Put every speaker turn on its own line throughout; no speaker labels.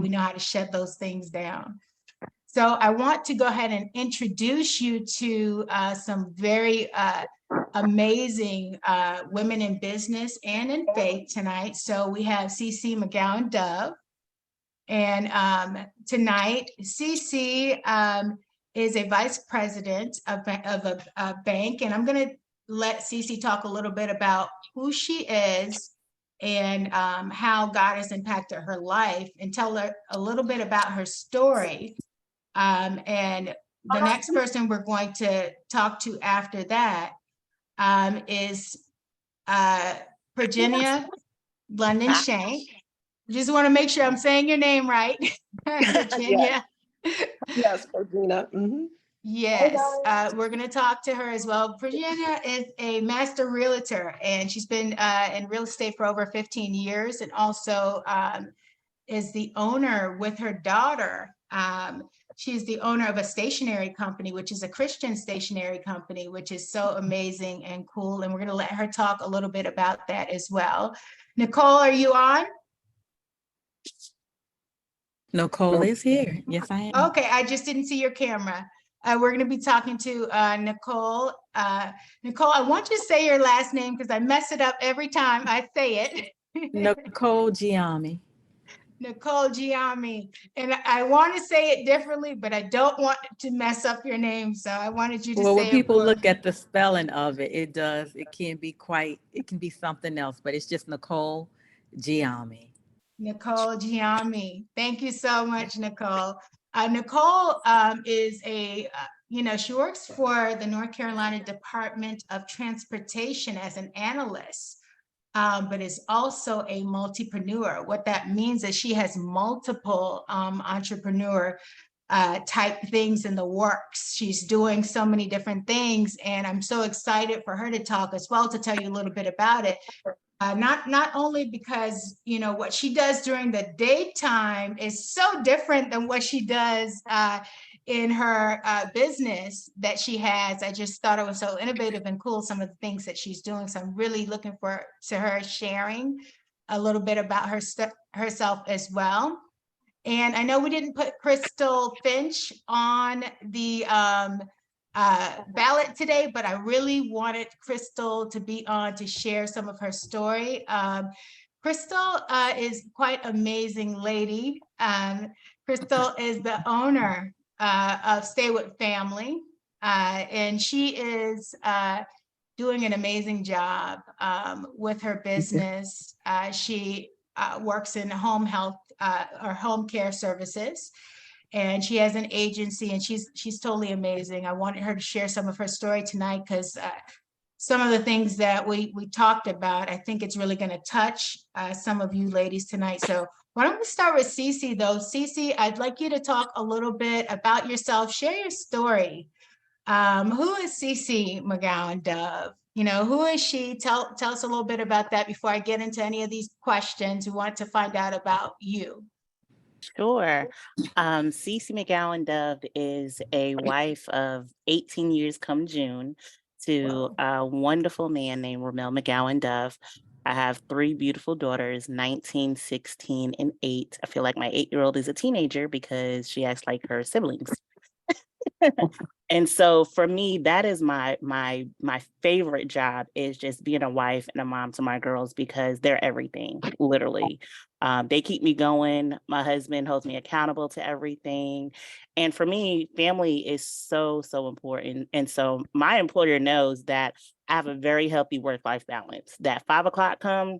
we know how to shut those things down. So I want to go ahead and introduce you to some very amazing women in business and in faith tonight. So we have Cece McGowen-Dove. And tonight, Cece is a vice president of a bank. And I'm going to let Cece talk a little bit about who she is and how God has impacted her life, and tell her a little bit about her story. And the next person we're going to talk to after that is Virginia London Shank. Just want to make sure I'm saying your name right. Virginia.
Yes, Virginia. Mm-hmm.
Yes, we're going to talk to her as well. Virginia is a master realtor, and she's been in real estate for over 15 years, and also is the owner with her daughter. She's the owner of a stationery company, which is a Christian stationery company, which is so amazing and cool. And we're going to let her talk a little bit about that as well. Nicole, are you on?
Nicole is here. Yes, I am.
Okay, I just didn't see your camera. We're going to be talking to Nicole. Nicole, I want you to say your last name because I mess it up every time I say it.
Nicole Gye'Nyame.
Nicole Gye'Nyame. And I want to say it differently, but I don't want to mess up your name. So I wanted you to say it.
Well, when people look at the spelling of it, it can be something else, but it's just Nicole Gye'Nyame.
Nicole Gye'Nyame. Thank you so much, Nicole. Nicole is she works for the North Carolina Department of Transportation as an analyst, but is also a multipreneur. What that means is she has multiple entrepreneur type things in the works. She's doing so many different things, and I'm so excited for her to talk as well, to tell you a little bit about it. Not only because, what she does during the daytime is so different than what she does in her business that she has. I just thought it was so innovative and cool, some of the things that she's doing. So I'm really looking forward to her sharing a little bit about herself as well. And I know we didn't put Crystal Finch on the ballot today, but I really wanted Crystal to be on to share some of her story. Crystal is quite amazing lady. Crystal is the owner of Stay With Family, and she is doing an amazing job with her business. She works in home health or home care services. And she has an agency, and she's totally amazing. I wanted her to share some of her story tonight because some of the things that we talked about, I think it's really going to touch some of you ladies tonight. So why don't we start with Cece though? Cece, I'd like you to talk a little bit about yourself. Share your story. Who is Cece McGowen-Dove? Who is she? Tell us a little bit about that before I get into any of these questions. We want to find out about you.
Sure. Cece McGowen-Dove is a wife of 18 years come June to a wonderful man named Ramel McGowen-Dove. I have 3 beautiful daughters, 19, 16, and 8. I feel like my 8-year-old is a teenager because she acts like her siblings. And so for me, that is my favorite job, is just being a wife and a mom to my girls, because they're everything, literally. They keep me going. My husband holds me accountable to everything. And for me, family is so, so important. And so my employer knows that I have a very healthy work-life balance. That 5 o'clock come,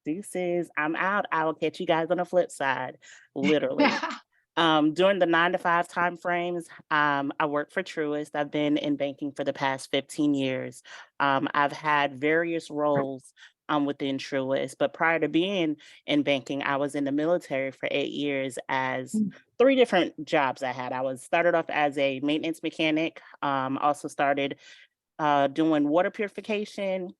deuces, I'm out. I will catch you guys on the flip side, literally. During the 9 to 5 time frames, I work for Truist. I've been in banking for the past 15 years. I've had various roles within Truist, but prior to being in banking, I was in the military for 8 years as 3 different jobs I had. I started off as a maintenance mechanic, also started doing water purification.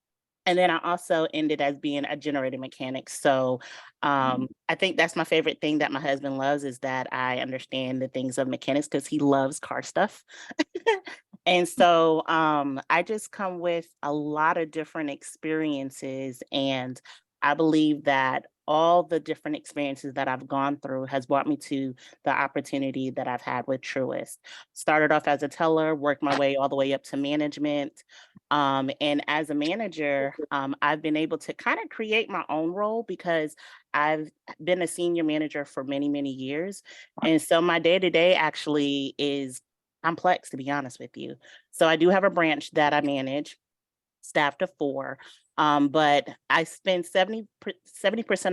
And then I also ended as being a generator mechanic. So I think that's my favorite thing that my husband loves, is that I understand the things of mechanics, because he loves car stuff. And so I just come with a lot of different experiences. And I believe that all the different experiences that I've gone through has brought me to the opportunity that I've had with Truist. Started off as a teller, worked my way all the way up to management. And as a manager, I've been able to kind of create my own role because I've been a senior manager for many, many years. And so my day-to-day actually is complex, to be honest with you. So I do have a branch that I manage, staffed of 4. But I spend 70%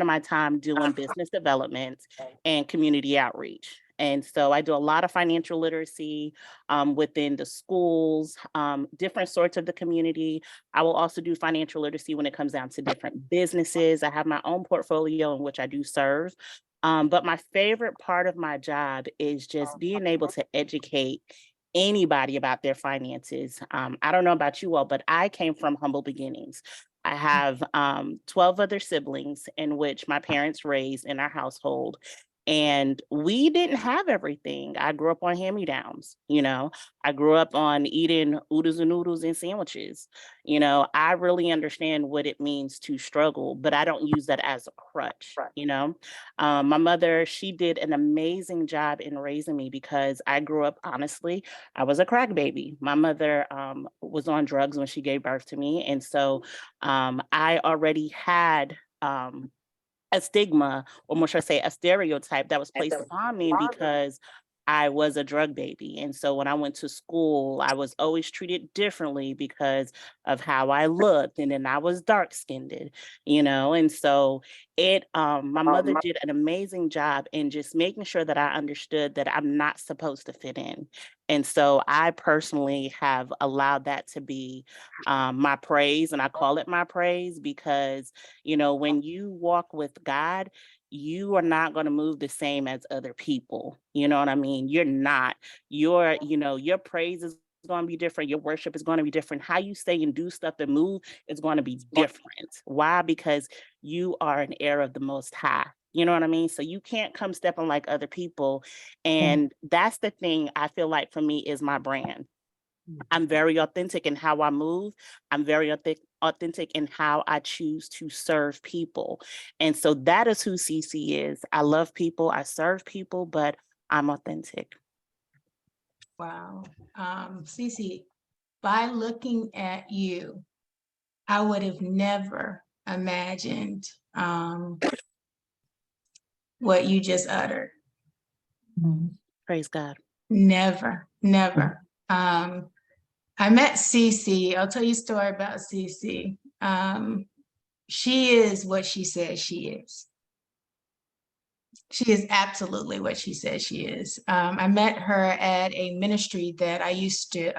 of my time doing business development and community outreach. And so I do a lot of financial literacy within the schools, different sorts of the community. I will also do financial literacy when it comes down to different businesses. I have my own portfolio in which I do serve. But my favorite part of my job is just being able to educate anybody about their finances. I don't know about you all, but I came from humble beginnings. I have 12 other siblings in which my parents raised in our household. And we didn't have everything. I grew up on hand-me-downs, I grew up on eating oodles and noodles and sandwiches. I really understand what it means to struggle, but I don't use that as a crutch. My mother, she did an amazing job in raising me because I grew up, honestly, I was a crack baby. My mother was on drugs when she gave birth to me. And so I already had a stigma, or more should I say, a stereotype that was placed upon me because I was a drug baby. And so when I went to school, I was always treated differently because of how I looked. And then I was dark skinned, and so my mother did an amazing job in just making sure that I understood that I'm not supposed to fit in. And so I personally have allowed that to be my praise, and I call it my praise because, when you walk with God, you are not going to move the same as other people. You know what I mean? You're not. Your praise is going to be different. Your worship is going to be different. How you say and do stuff and move is going to be different. Why? Because you are an heir of the Most High. You know what I mean? So you can't come stepping like other people. And that's the thing I feel like for me is my brand. I'm very authentic in how I move. I'm very authentic in how I choose to serve people. And so that is who Cece is. I love people, I serve people, but I'm authentic.
Wow. Cece, by looking at you, I would have never imagined what you just uttered.
Praise God.
Never. I met Cece. I'll tell you a story about Cece. She is what she says she is. She is absolutely what she says she is. I met her at a ministry that I used to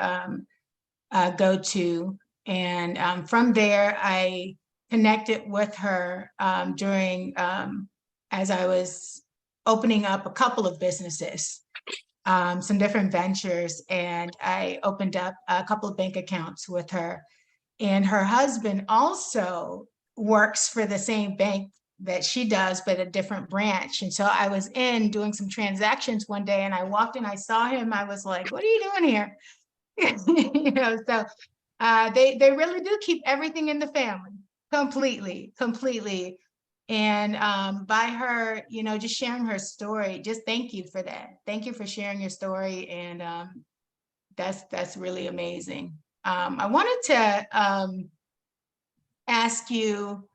go to. And from there, I connected with her during, as I was opening up a couple of businesses, some different ventures, and I opened up a couple of bank accounts with her. And her husband also works for the same bank that she does, but a different branch. And so I was in doing some transactions one day, and I walked in, I saw him, I was like, what are you doing here? So they really do keep everything in the family, completely. And by her, just sharing her story, just thank you for that. Thank you for sharing your story. And that's really amazing. I wanted to ask you,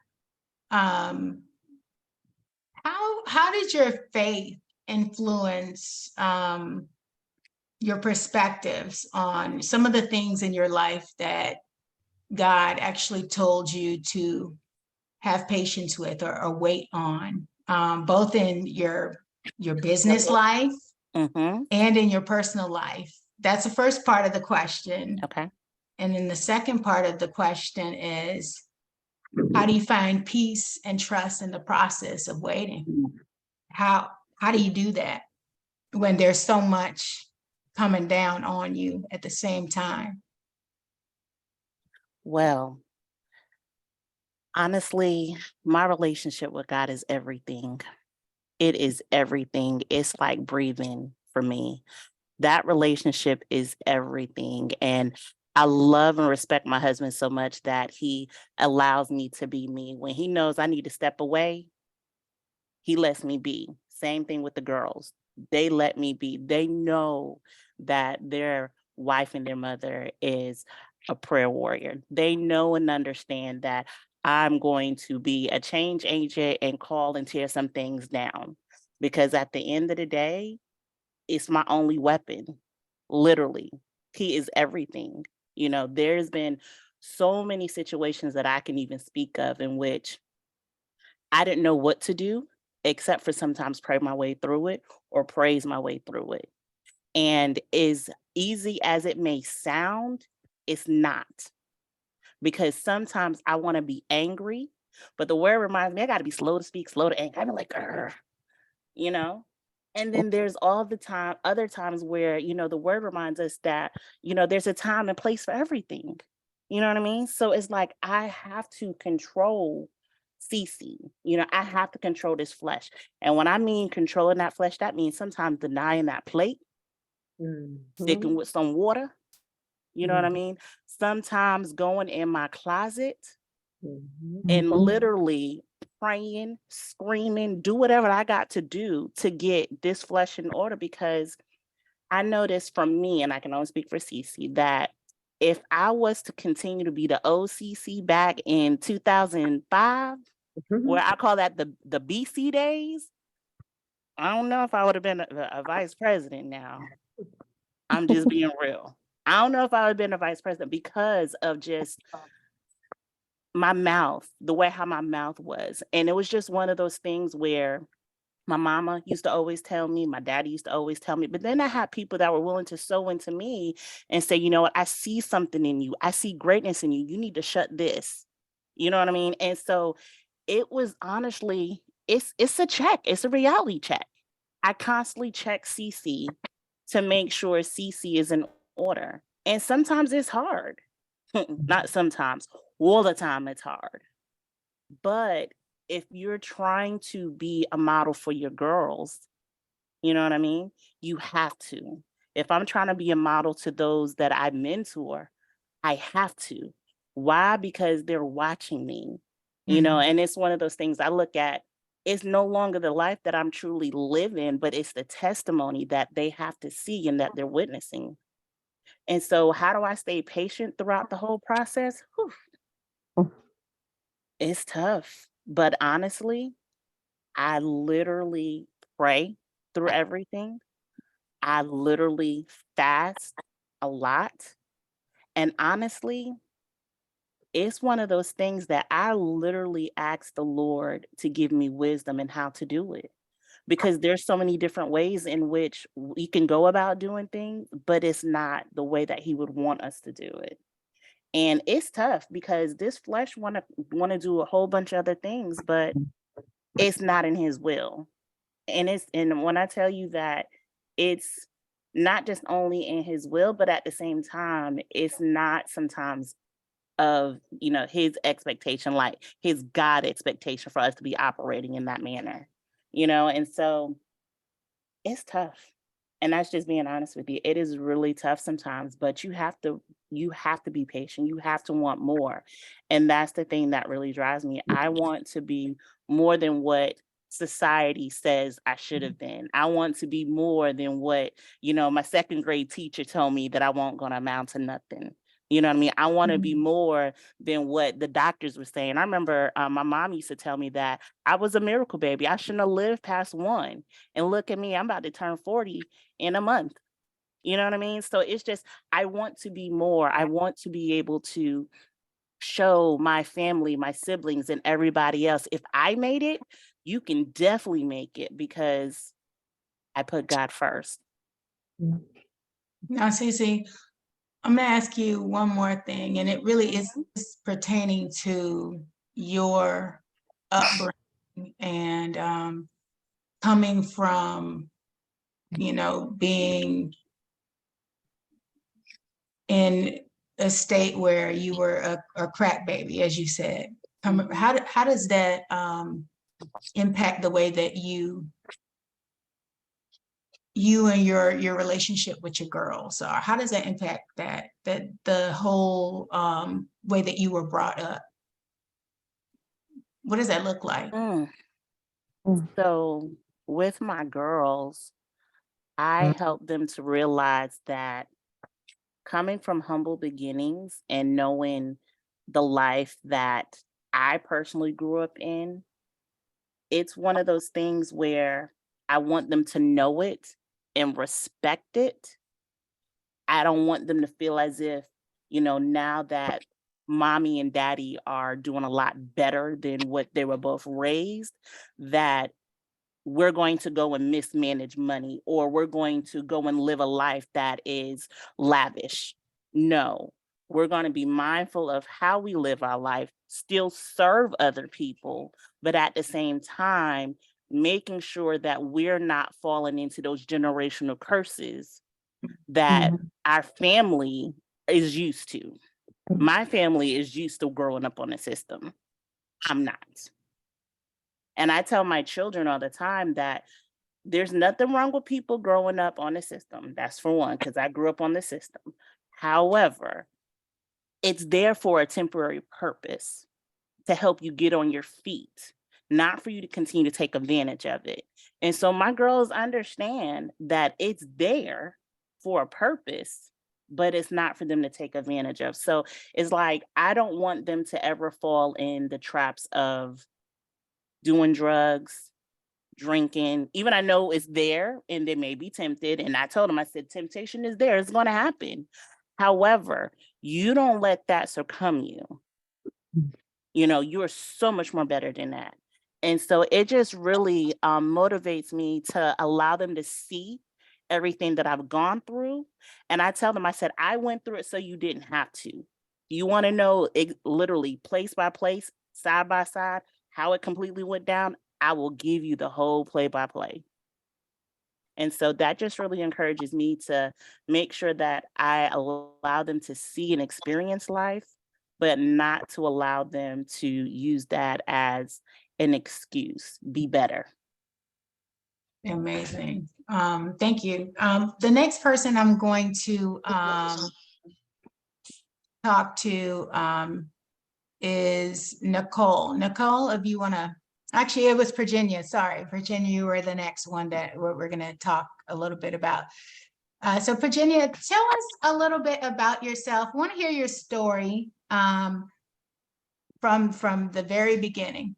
how did your faith influence your perspectives on some of the things in your life that God actually told you to have patience with or wait on, both in your business life and in your personal life? That's the first part of the question.
Okay.
And then the second part of the question is, how do you find peace and trust in the process of waiting? How do you do that when there's so much coming down on you at the same time?
Well, honestly, my relationship with God is everything. It is everything. It's like breathing for me. That relationship is everything. And I love and respect my husband so much that he allows me to be me. When he knows I need to step away, he lets me be. Same thing with the girls. They let me be. They know that their wife and their mother is a prayer warrior. They know and understand that I'm going to be a change agent and call and tear some things down. Because at the end of the day, it's my only weapon. Literally, he is everything. You know, there's been so many situations that I can even speak of in which I didn't know what to do except for sometimes pray my way through it or praise my way through it. And as easy as it may sound, it's not, because sometimes I want to be angry, but the word reminds me I got to be slow to speak, slow to anger. I'm like, "Grr," you know? And then there's other times where, the word reminds us that, there's a time and place for everything. You know what I mean? So it's like, I have to control Cece. I have to control this flesh. And when I mean controlling that flesh, that means sometimes denying that plate, sticking
Mhm.
with some water. You know what I
Mhm.
mean? Sometimes going in my closet
Mhm.
and literally praying, screaming, do whatever I got to do to get this flesh in order, because I noticed from me, and I can only speak for Cece, that if I was to continue to be the OCC back in 2005, where I call that the BC days, I don't know if I would have been a vice president now. I'm just being real. I don't know if I would have been a vice president because of just my mouth, the way how my mouth was. And it was just one of those things where my mama used to always tell me, my daddy used to always tell me, but then I had people that were willing to sow into me and say, you know what, I see something in you. I see greatness in you. You need to shut this. You know what I mean? And so it was honestly, it's a check. It's a reality check. I constantly check CC to make sure CC is in order. And sometimes it's hard. Not sometimes, all the time it's hard. But if you're trying to be a model for your girls, you know what I mean? You have to. If I'm trying to be a model to those that I mentor, I have to. Why? Because they're watching me, and it's one of those things I look at. It's no longer the life that I'm truly living, but it's the testimony that they have to see and that they're witnessing. And so, how do I stay patient throughout the whole process? Whew, it's tough. But honestly, I literally pray through everything. I literally fast a lot. And honestly, it's one of those things that I literally ask the Lord to give me wisdom in how to do it. Because there's so many different ways in which we can go about doing things, but it's not the way that He would want us to do it. And it's tough because this flesh wanna do a whole bunch of other things, but it's not in His will. And when I tell you that it's not just only in His will, but at the same time, it's not sometimes of, His expectation, like His God expectation for us to be operating in that manner, and so it's tough. And that's just being honest with you. It is really tough sometimes, but you have to be patient. You have to want more. And that's the thing that really drives me. I want to be more than what society says I should have been. I want to be more than what, my second grade teacher told me that I won't gonna amount to nothing. You know what I mean? I want to be more than what the doctors were saying. I remember my mom used to tell me that I was a miracle baby. I shouldn't have lived past one. And look at me, I'm about to turn 40 in a month. You know what I mean? So it's just, I want to be more. I want to be able to show my family, my siblings, and everybody else. If I made it, you can definitely make it because I put God first.
Now, Cece, I'm gonna ask you one more thing, and it really is pertaining to your upbringing and coming from, being in a state where you were a crack baby, as you said. How does that impact the way that you and your relationship with your girls are? How does that impact that the whole way that you were brought up? What does that look like?
Mm. So with my girls, I help them to realize that coming from humble beginnings and knowing the life that I personally grew up in, it's one of those things where I want them to know it and respect it. I don't want them to feel as if, now that mommy and daddy are doing a lot better than what they were both raised, that we're going to go and mismanage money, or we're going to go and live a life that is lavish. No, we're going to be mindful of how we live our life, still serve other people, but at the same time, making sure that we're not falling into those generational curses that our family is used to. My family is used to growing up on a system. I'm not. And I tell my children all the time that there's nothing wrong with people growing up on the system. That's for one, because I grew up on the system. However, it's there for a temporary purpose to help you get on your feet, not for you to continue to take advantage of it. And so my girls understand that it's there for a purpose, but it's not for them to take advantage of. So it's like, I don't want them to ever fall in the traps of doing drugs, drinking. Even I know it's there and they may be tempted. And I told them, I said, temptation is there, it's going to happen. However, you don't let that succumb you. You are so much more better than that. And so it just really motivates me to allow them to see everything that I've gone through. And I tell them, I said, I went through it so you didn't have to. You want to know literally place by place, side by side, how it completely went down? I will give you the whole play by play. And so that just really encourages me to make sure that I allow them to see and experience life, but not to allow them to use that as an excuse. Be better.
Amazing. Thank you. The next person I'm going to talk to is Nicole. Nicole, if you want to, actually, it was Virginia. Sorry, Virginia, you were the next one that we're going to talk a little bit about. So Virginia, tell us a little bit about yourself. I want to hear your story from the very beginning.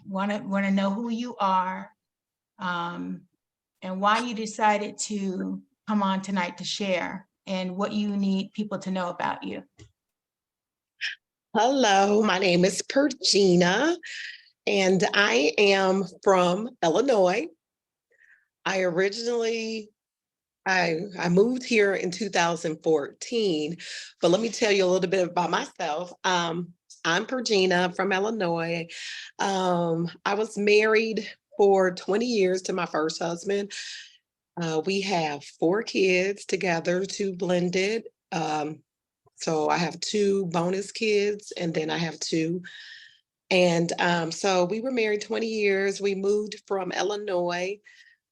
Want to know who you are, and why you decided to come on tonight to share, and what you need people to know about you.
Hello, my name is Pergina, and I am from Illinois. I moved here in 2014, but let me tell you a little bit about myself. I'm Pergina from Illinois. I was married for 20 years to my first husband. We have 4 kids together, 2 blended. So I have 2 bonus kids, and then I have 2. And so we were married 20 years. We moved from Illinois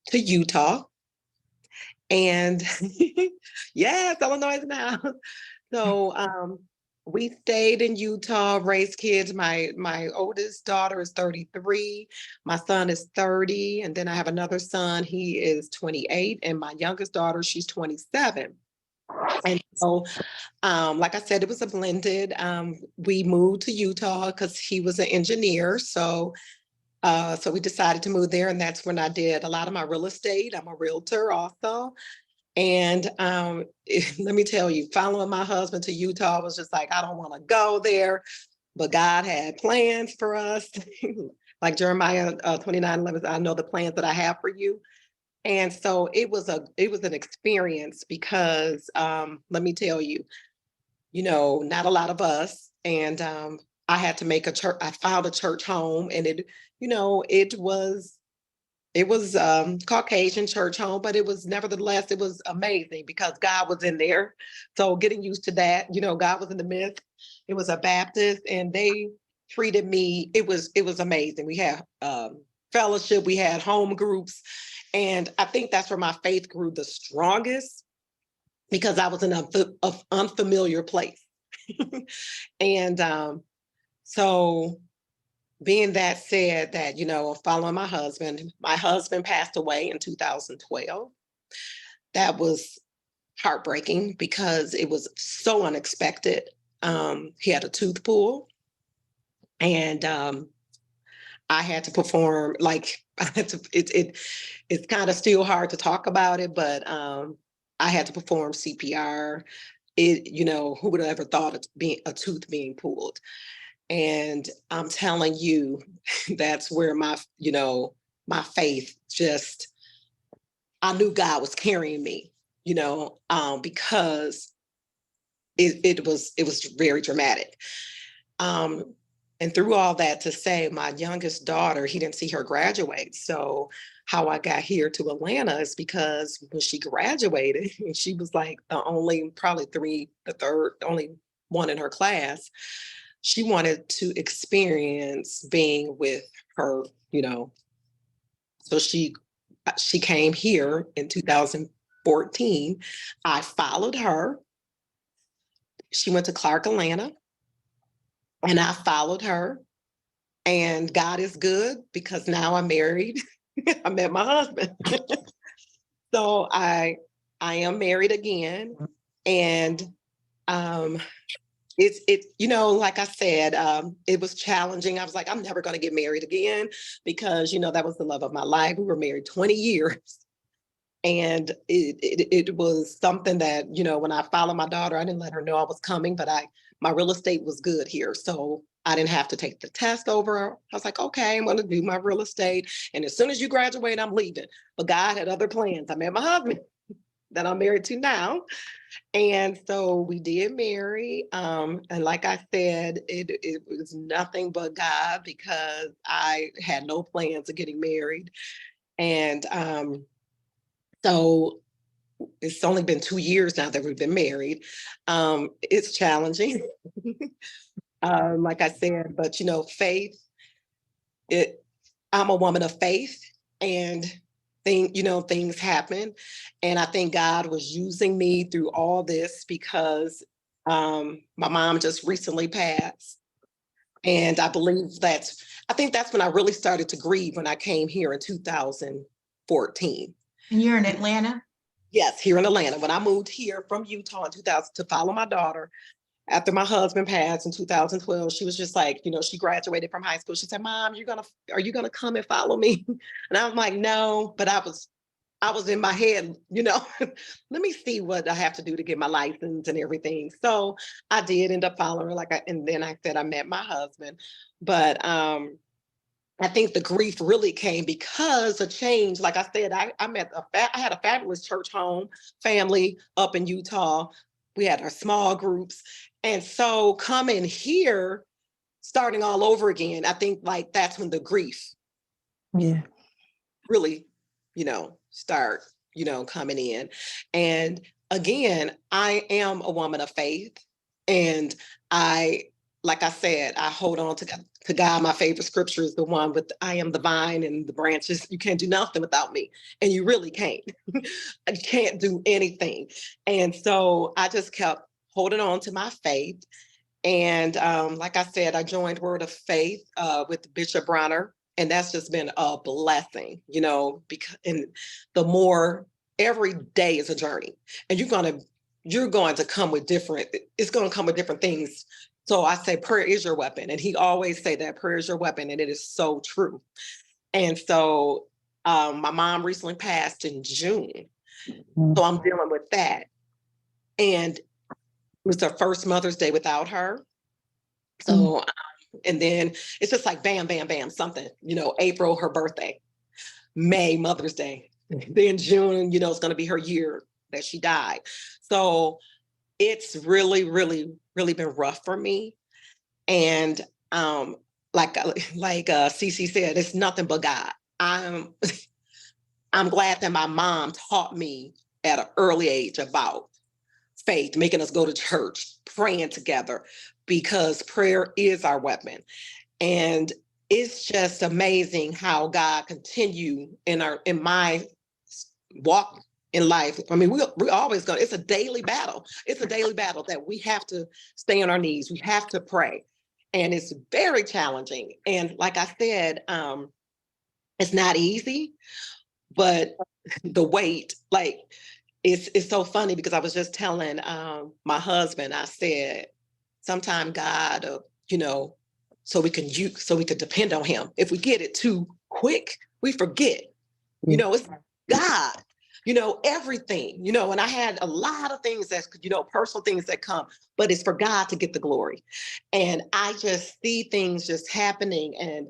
to Utah. And yes, Illinois now. So we stayed in Utah, raised kids. My oldest daughter is 33. My son is 30. And then I have another son, he is 28. And my youngest daughter, she's 27. And so, like I said, it was a blended. We moved to Utah because he was an engineer. So we decided to move there, and that's when I did a lot of my real estate. I'm a realtor also. And let me tell you, following my husband to Utah was just like, I don't want to go there, but God had plans for us. Like Jeremiah 29:11, I know the plans that I have for you. And so it was an experience because let me tell you, not a lot of us. And I had to make a church, I found a church home, and it was Caucasian church home, but nevertheless, it was amazing because God was in there. So getting used to that, God was in the midst. It was a Baptist, and they treated me, it was amazing. We had fellowship, we had home groups. And I think that's where my faith grew the strongest, because I was in an unfamiliar place. And so being that said that, following my husband passed away in 2012. That was heartbreaking because it was so unexpected. He had a tooth pull, and I had to perform, like, it's kind of still hard to talk about it, but I had to perform CPR. Who would have ever thought of a tooth being pulled? And I'm telling you, that's where my faith just, I knew God was carrying me, because it was very dramatic. And through all that to say, my youngest daughter, he didn't see her graduate. So how I got here to Atlanta is because when she graduated, she was like the only one in her class. She wanted to experience being with her, so she came here in 2014. I followed her. She went to Clark, Atlanta, and I followed her. And God is good because now I'm married. I met my husband. So I am married again. And like I said, it was challenging. I was like, I'm never going to get married again because, that was the love of my life. We were married 20 years. And it was something that, when I followed my daughter, I didn't let her know I was coming, but my real estate was good here. So I didn't have to take the test over her. I was like, okay, I'm going to do my real estate. And as soon as you graduate, I'm leaving. But God had other plans. I met my husband that I'm married to now. And so we did marry. And like I said, it was nothing but God because I had no plans of getting married. And so it's only been 2 years now that we've been married. It's challenging, like I said, but faith. I'm a woman of faith, and things happen, and I think God was using me through all this because my mom just recently passed, and I think that's when I really started to grieve when I came here in 2014.
And you're in Atlanta?
Yes, here in Atlanta. When I moved here from Utah in 2000 to follow my daughter, after my husband passed in 2012, she was just like, she graduated from high school. She said, Mom, are you gonna come and follow me? And I was like, no, but I was in my head, let me see what I have to do to get my license and everything. So I did end up following her, and then I said I met my husband. But I think the grief really came because of change. Like I said, I had a fabulous church home family up in Utah. We had our small groups. And so coming here, starting all over again, I think like that's when the grief really, start, coming in. And again, I am a woman of faith. And like I said, I hold on to God. My favorite scripture is the one with I am the vine and the branches. You can't do nothing without me. And you really can't. You can't do anything. And so I just kept holding on to my faith. And like I said, I joined Word of Faith with Bishop Bronner. And that's just been a blessing, because every day is a journey. And you're going to come with different things. So I say prayer is your weapon. And he always say that prayer is your weapon. And it is so true. And so my mom recently passed in June. So I'm dealing with that. And it was her first Mother's Day without her. So, and then it's just like bam, bam, bam, something, April, her birthday, May, Mother's Day. Then June, it's going to be her year that she died. So it's really, really, really been rough for me. And like Cece said, it's nothing but God. I'm glad that my mom taught me at an early age about faith, making us go to church, praying together, because prayer is our weapon. And it's just amazing how God continue in my walk in life. I mean, we're always going, it's a daily battle. It's a daily battle that we have to stay on our knees. We have to pray. And it's very challenging. And like I said, it's not easy, but the weight, like, it's so funny because I was just telling my husband, I said, sometime God, so we can depend on him. If we get it too quick, we forget, it's God, everything, and I had a lot of things that, personal things that come, but it's for God to get the glory. And I just see things just happening, and,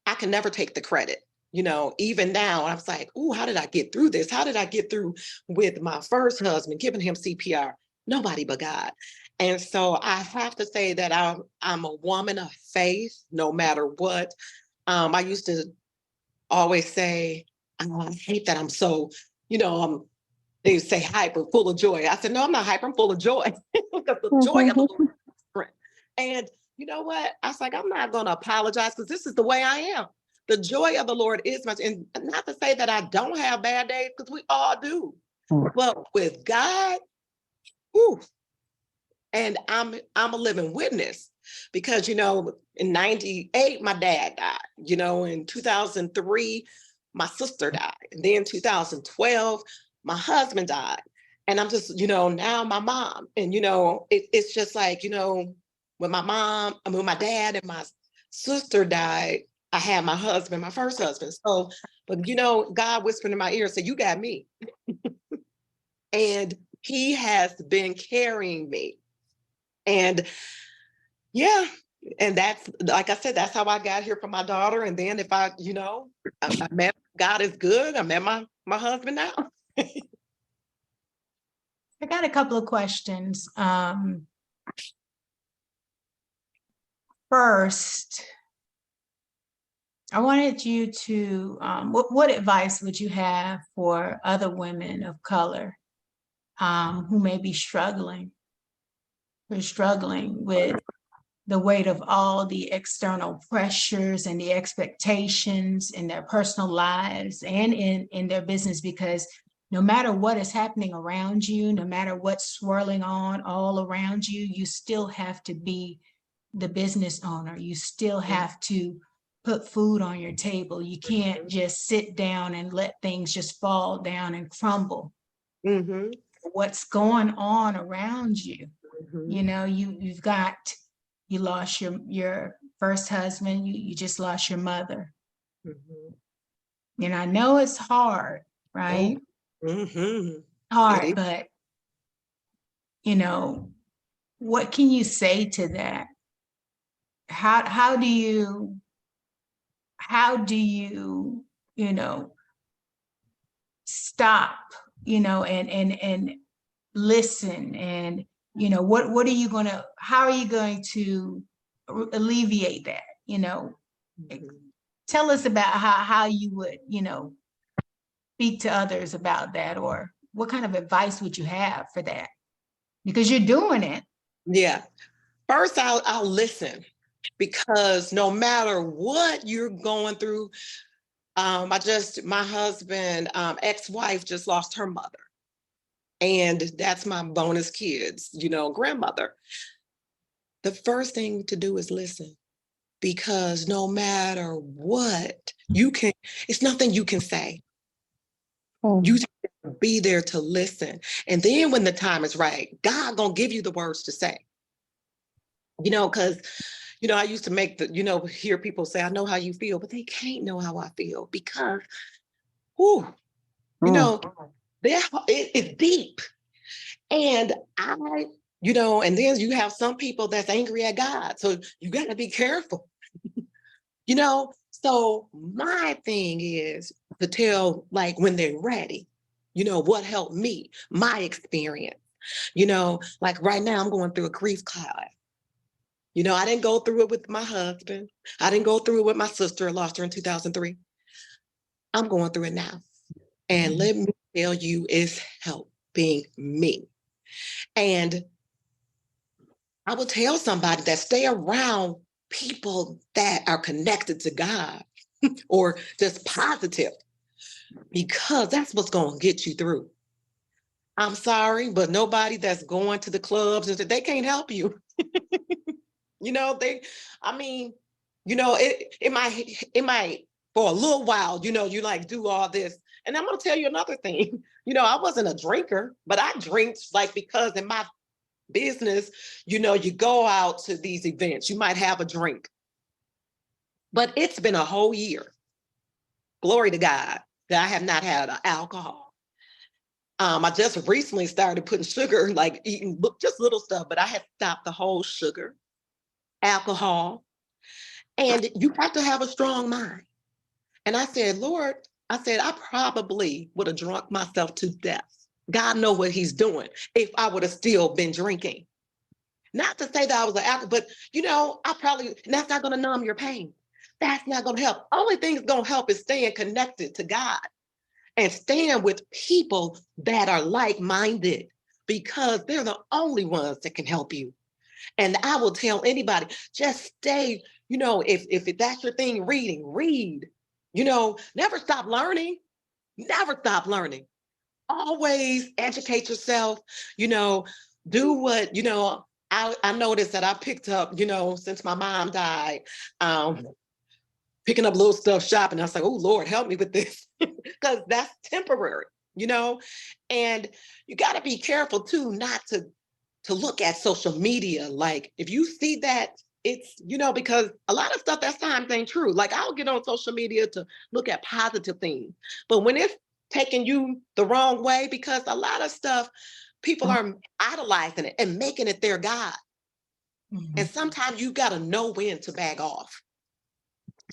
I can never take the credit. Even now, I was like, "Ooh, how did I get through this? How did I get through with my first husband, giving him CPR? Nobody but God." And so I have to say that I'm a woman of faith, no matter what. I used to always say, "Oh, I hate that I'm so, they say hyper, full of joy." I said, "No, I'm not hyper, I'm full of joy." Because the joy of the Lord is strength. And you know what? I was like, I'm not going to apologize because this is the way I am. The joy of the Lord is much, and not to say that I don't have bad days, because we all do. But with God, whew, and I'm a living witness because, in 98, my dad died, in 2003, my sister died. And then 2012, my husband died. And I'm just, now my mom. And, it's just like, when my dad and my sister died, I had my husband, my first husband. So, but, God whispered in my ear and said, "You got me." And he has been carrying me. And yeah, and that's, like I said, that's how I got here for my daughter. And then if I met, God is good. I met my husband now.
I got a couple of questions. First, I wanted you to, what advice would you have for other women of color who may be struggling with the weight of all the external pressures and the expectations in their personal lives and in their business? Because no matter what is happening around you, no matter what's swirling on all around you, you still have to be the business owner. You still have to put food on your table. You can't just sit down and let things just fall down and crumble.
Mm-hmm.
What's going on around you?
Mm-hmm.
You lost your first husband, you just lost your mother.
Mm-hmm.
And I know it's hard, right?
Mm-hmm.
Hard, but what can you say to that? How do you stop, and listen, and how are you going to alleviate that?
Mm-hmm.
Tell us about how you would, speak to others about that, or what kind of advice would you have for that? Because you're doing it.
Yeah. First, I'll listen, because no matter what you're going through, my husband, ex-wife just lost her mother. And that's my bonus kids, grandmother. The first thing to do is listen, because no matter what it's nothing you can say. You just be there to listen. And then when the time is right, God gonna give you the words to say. Because, I used to hear people say, "I know how you feel," but they can't know how I feel because, it's deep. And and then you have some people that's angry at God. So you got to be careful, So my thing is to tell, like, when they're ready, what helped me, my experience, like right now I'm going through a grief class. I didn't go through it with my husband. I didn't go through it with my sister. I lost her in 2003. I'm going through it now. And let me tell you, it's helping me. And I will tell somebody that stay around people that are connected to God or just positive, because that's what's going to get you through. I'm sorry, but nobody that's going to the clubs, they can't help you. I mean, it might for a little while, you like do all this. And I'm gonna tell you another thing. I wasn't a drinker, but I drink like because in my business, you go out to these events, you might have a drink. But it's been a whole year, glory to God, that I have not had alcohol. I just recently started putting sugar, like eating just little stuff, but I had stopped the whole sugar, alcohol, and you have to have a strong mind. And I said, Lord, I probably would have drunk myself to death. God knows what he's doing if I would have still been drinking. Not to say that I was an alcoholic, but that's not going to numb your pain. That's not going to help. Only thing that's going to help is staying connected to God and staying with people that are like-minded, because they're the only ones that can help you. And I will tell anybody, just stay, if that's your thing, read, never stop learning, always educate yourself, do what, I noticed that I picked up, since my mom died, picking up little stuff, shopping. I was like, oh, Lord, help me with this, because that's temporary, and you got to be careful too, not to look at social media. Like if you see that, it's, because a lot of stuff that's times ain't true. Like I'll get on social media to look at positive things, but when it's taking you the wrong way, because a lot of stuff, people are idolizing it and making it their God. Mm-hmm. And sometimes you got to know when to back off.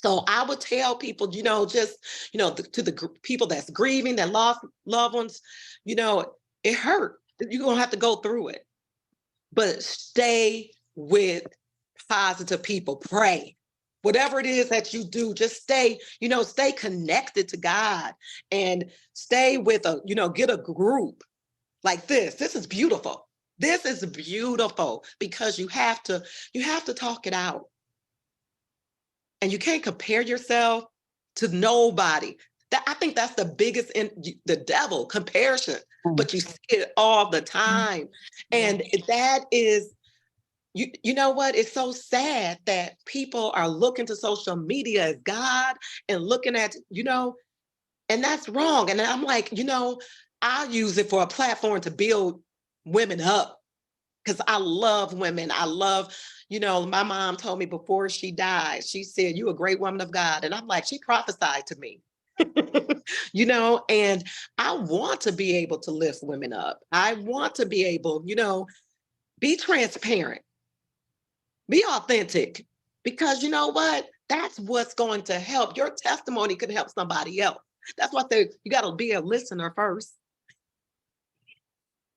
So I would tell people, just, to the people that's grieving, that lost loved ones, it hurt. You're going to have to go through it. But stay with positive people. Pray. Whatever it is that you do, just stay connected to God, and stay with get a group like this. This is beautiful. This is beautiful, because you have to talk it out. And you can't compare yourself to nobody. I think that's the biggest the devil, comparison. But you see it all the time. And that is, you know what? It's so sad that people are looking to social media as God and looking at, and that's wrong. And I'm like, I'll use it for a platform to build women up, because I love women. I love, my mom told me before she died, she said, "You a great woman of God." And I'm like, she prophesied to me, and I want to be able to lift women up. I want to be able, be transparent, be authentic, because you know what? That's what's going to help. Your testimony could help somebody else. That's what you got to be a listener first.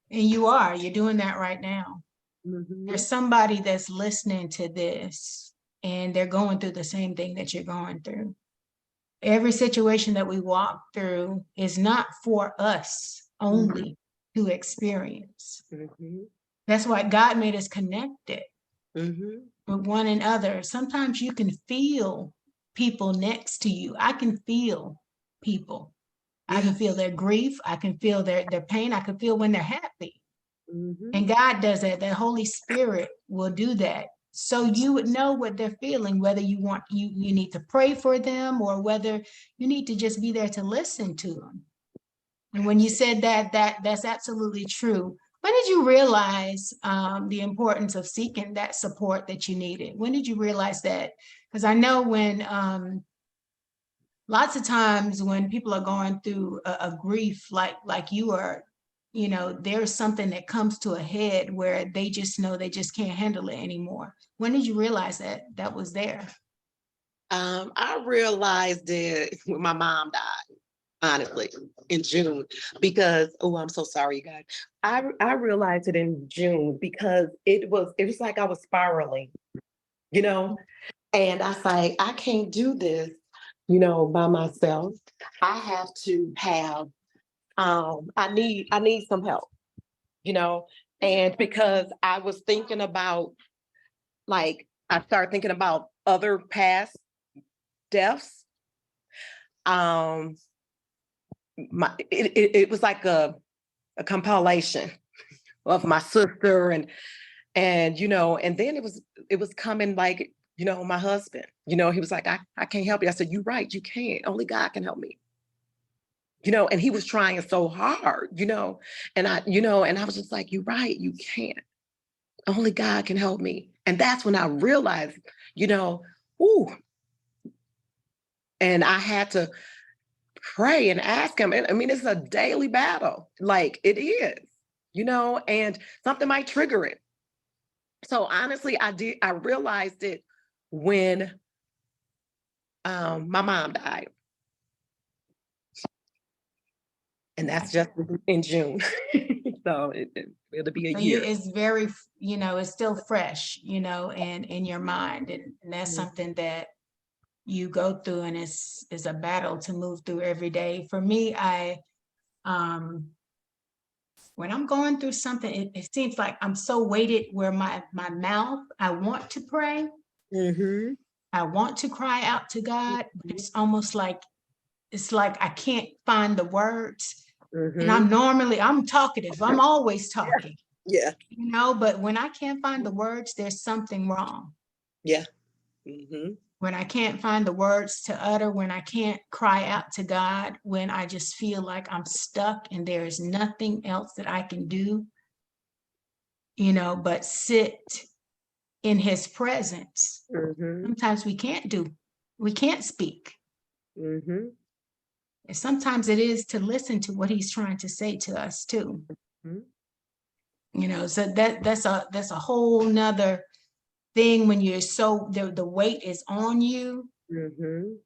And you're doing that right now. Mm-hmm. There's somebody that's listening to this, and they're going through the same thing that you're going through. Every situation that we walk through is not for us only to experience. Mm-hmm. That's why God made us connected with one another. Sometimes you can feel people next to you. I can feel people. I can feel their grief. I can feel their pain. I can feel when they're happy. Mm-hmm. And God does that. The Holy Spirit will do that. So you would know what they're feeling, whether you need to pray for them, or whether you need to just be there to listen to them. And when you said that's absolutely true. When did you realize the importance of seeking that support that you needed? When did you realize that? Because I know when lots of times when people are going through a grief like you are, there's something that comes to a head where they just know they just can't handle it anymore. When did you realize that was there?
I realized it when my mom died, honestly, in June, because, I'm so sorry, you guys. I realized it in June because it was like I was spiraling, and I was like, I can't do this, by myself. I have to have, I need some help, and because I was thinking about, like, I started thinking about other past deaths. It was like a compilation of my sister, and And, and then it was coming like, my husband, he was like, I can't help you. I said, you're right, you can't. Only God can help me. And he was trying so hard, and I was just like, you're right, you can't. Only God can help me. And that's when I realized, ooh. And I had to pray and ask him. And I mean, it's a daily battle. Like it is, and something might trigger it. So honestly, I realized it when my mom died. And that's just in June. So it'll be a year.
It's very, it's still fresh, and in your mind. And that's something that you go through, and it's a battle to move through every day. For me, when I'm going through something, it seems like I'm so weighted where my mouth, I want to pray.
Mm-hmm.
I want to cry out to God, but it's almost like, I can't find the words. And I'm talkative. I'm always talking.
Yeah.
But when I can't find the words, there's something wrong.
Yeah. Mm-hmm.
When I can't find the words to utter, when I can't cry out to God, when I just feel like I'm stuck and there is nothing else that I can do, but sit in his presence. Sometimes we can't speak. And sometimes it is to listen to what he's trying to say to us too. So that's a whole nother thing when you're so, the weight is on you,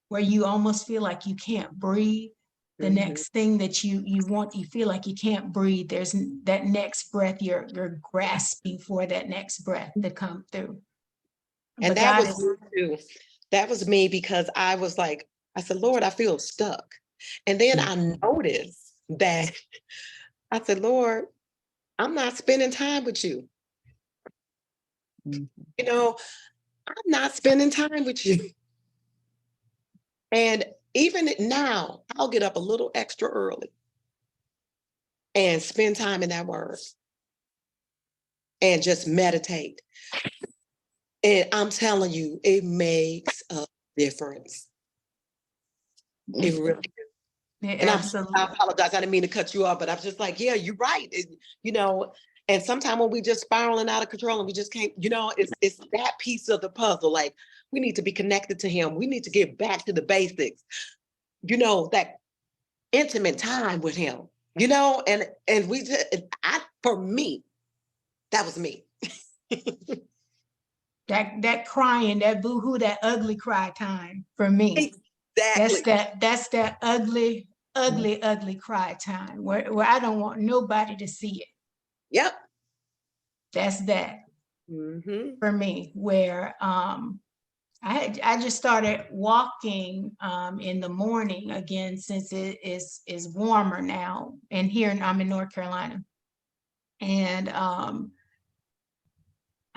where you almost feel like you can't breathe. The next thing that you feel like you can't breathe. There's that next breath, you're grasping for that next breath to come through.
And but that was me too. That was me, because I was like, I said, Lord, I feel stuck. And then I noticed that I said, Lord, I'm not spending time with you. I'm not spending time with you. And even now, I'll get up a little extra early and spend time in that word and just meditate. And I'm telling you, it makes a difference. It really is. And I apologize, I didn't mean to cut you off, but I'm just like, yeah, you're right. And sometimes when we just spiraling out of control and we just can't, it's that piece of the puzzle. Like, we need to be connected to him. We need to get back to the basics, that intimate time with him, and we just, for me, that was me.
that crying, that boohoo, that ugly cry time for me. Exactly. That's that ugly cry time where I don't want nobody to see it. Yep. That's that for me, where I just started walking in the morning again, since it is warmer now. And here I'm in North Carolina. And I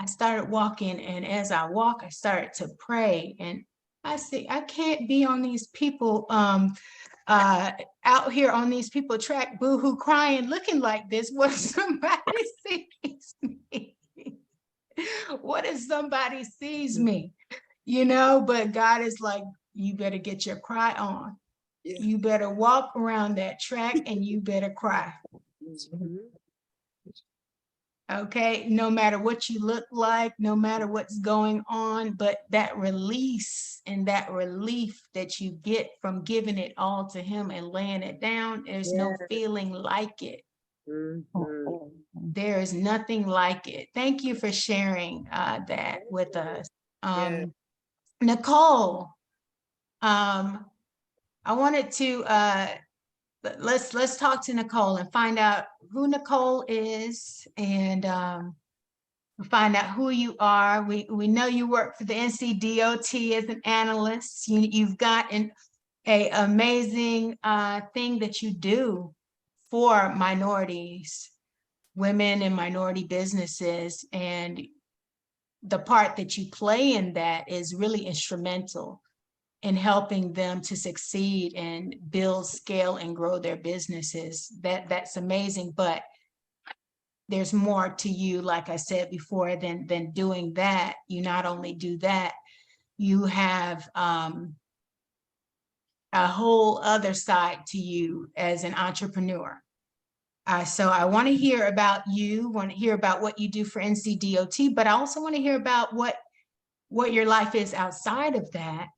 started walking, and as I walk, I started to pray. And I see, I can't be on these people out here on these people track, boohoo crying, looking like this. What if somebody sees me? What if somebody sees me? But God is like, you better get your cry on. Yeah. You better walk around that track and you better cry. Okay, no matter what you look like, no matter what's going on, but that release and that relief that you get from giving it all to him and laying it down, there's no feeling like it. There is nothing like it. Thank you for sharing that with us. Nicole, I wanted to let's talk to Nicole and find out who Nicole is, and find out who you are. We know you work for the NCDOT as an analyst. You've got an amazing thing that you do for minorities, women and minority businesses, and the part that you play in that is really instrumental in helping them to succeed and build, scale, and grow their businesses. That's amazing. But there's more to you, like I said before, than doing that. You not only do that, you have a whole other side to you as an entrepreneur. So I want to hear about you, want to hear about what you do for NCDOT, but I also want to hear about what your life is outside of that,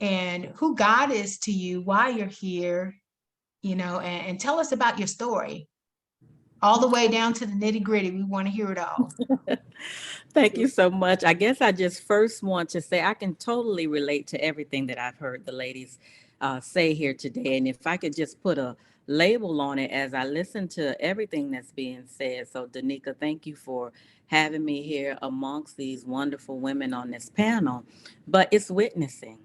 and who God is to you, why you're here, and tell us about your story all the way down to the nitty gritty. We want to hear it all.
Thank you so much. I guess I just first want to say I can totally relate to everything that I've heard the ladies say here today. And if I could just put a label on it as I listen to everything that's being said. So, Danica, thank you for having me here amongst these wonderful women on this panel. But it's witnessing.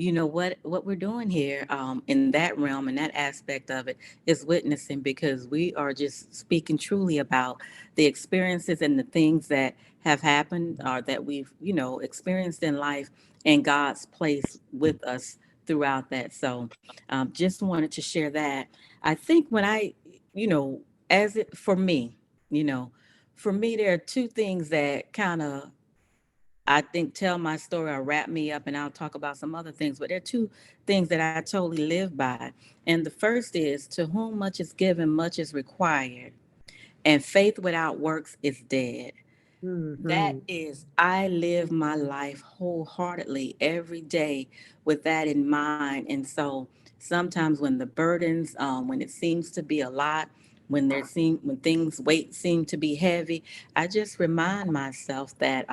What we're doing here in that realm and that aspect of it is witnessing, because we are just speaking truly about the experiences and the things that have happened or that we've experienced in life, and God's place with us throughout that. So just wanted to share that. I think when I as it for me there are two things that kind of, I think, tell my story or wrap me up, and I'll talk about some other things. But there are two things that I totally live by. And the first is, to whom much is given, much is required. And faith without works is dead. That is, I live my life wholeheartedly every day with that in mind. And so sometimes when the burdens, when it seems to be a lot, when things weight seem to be heavy, I just remind myself that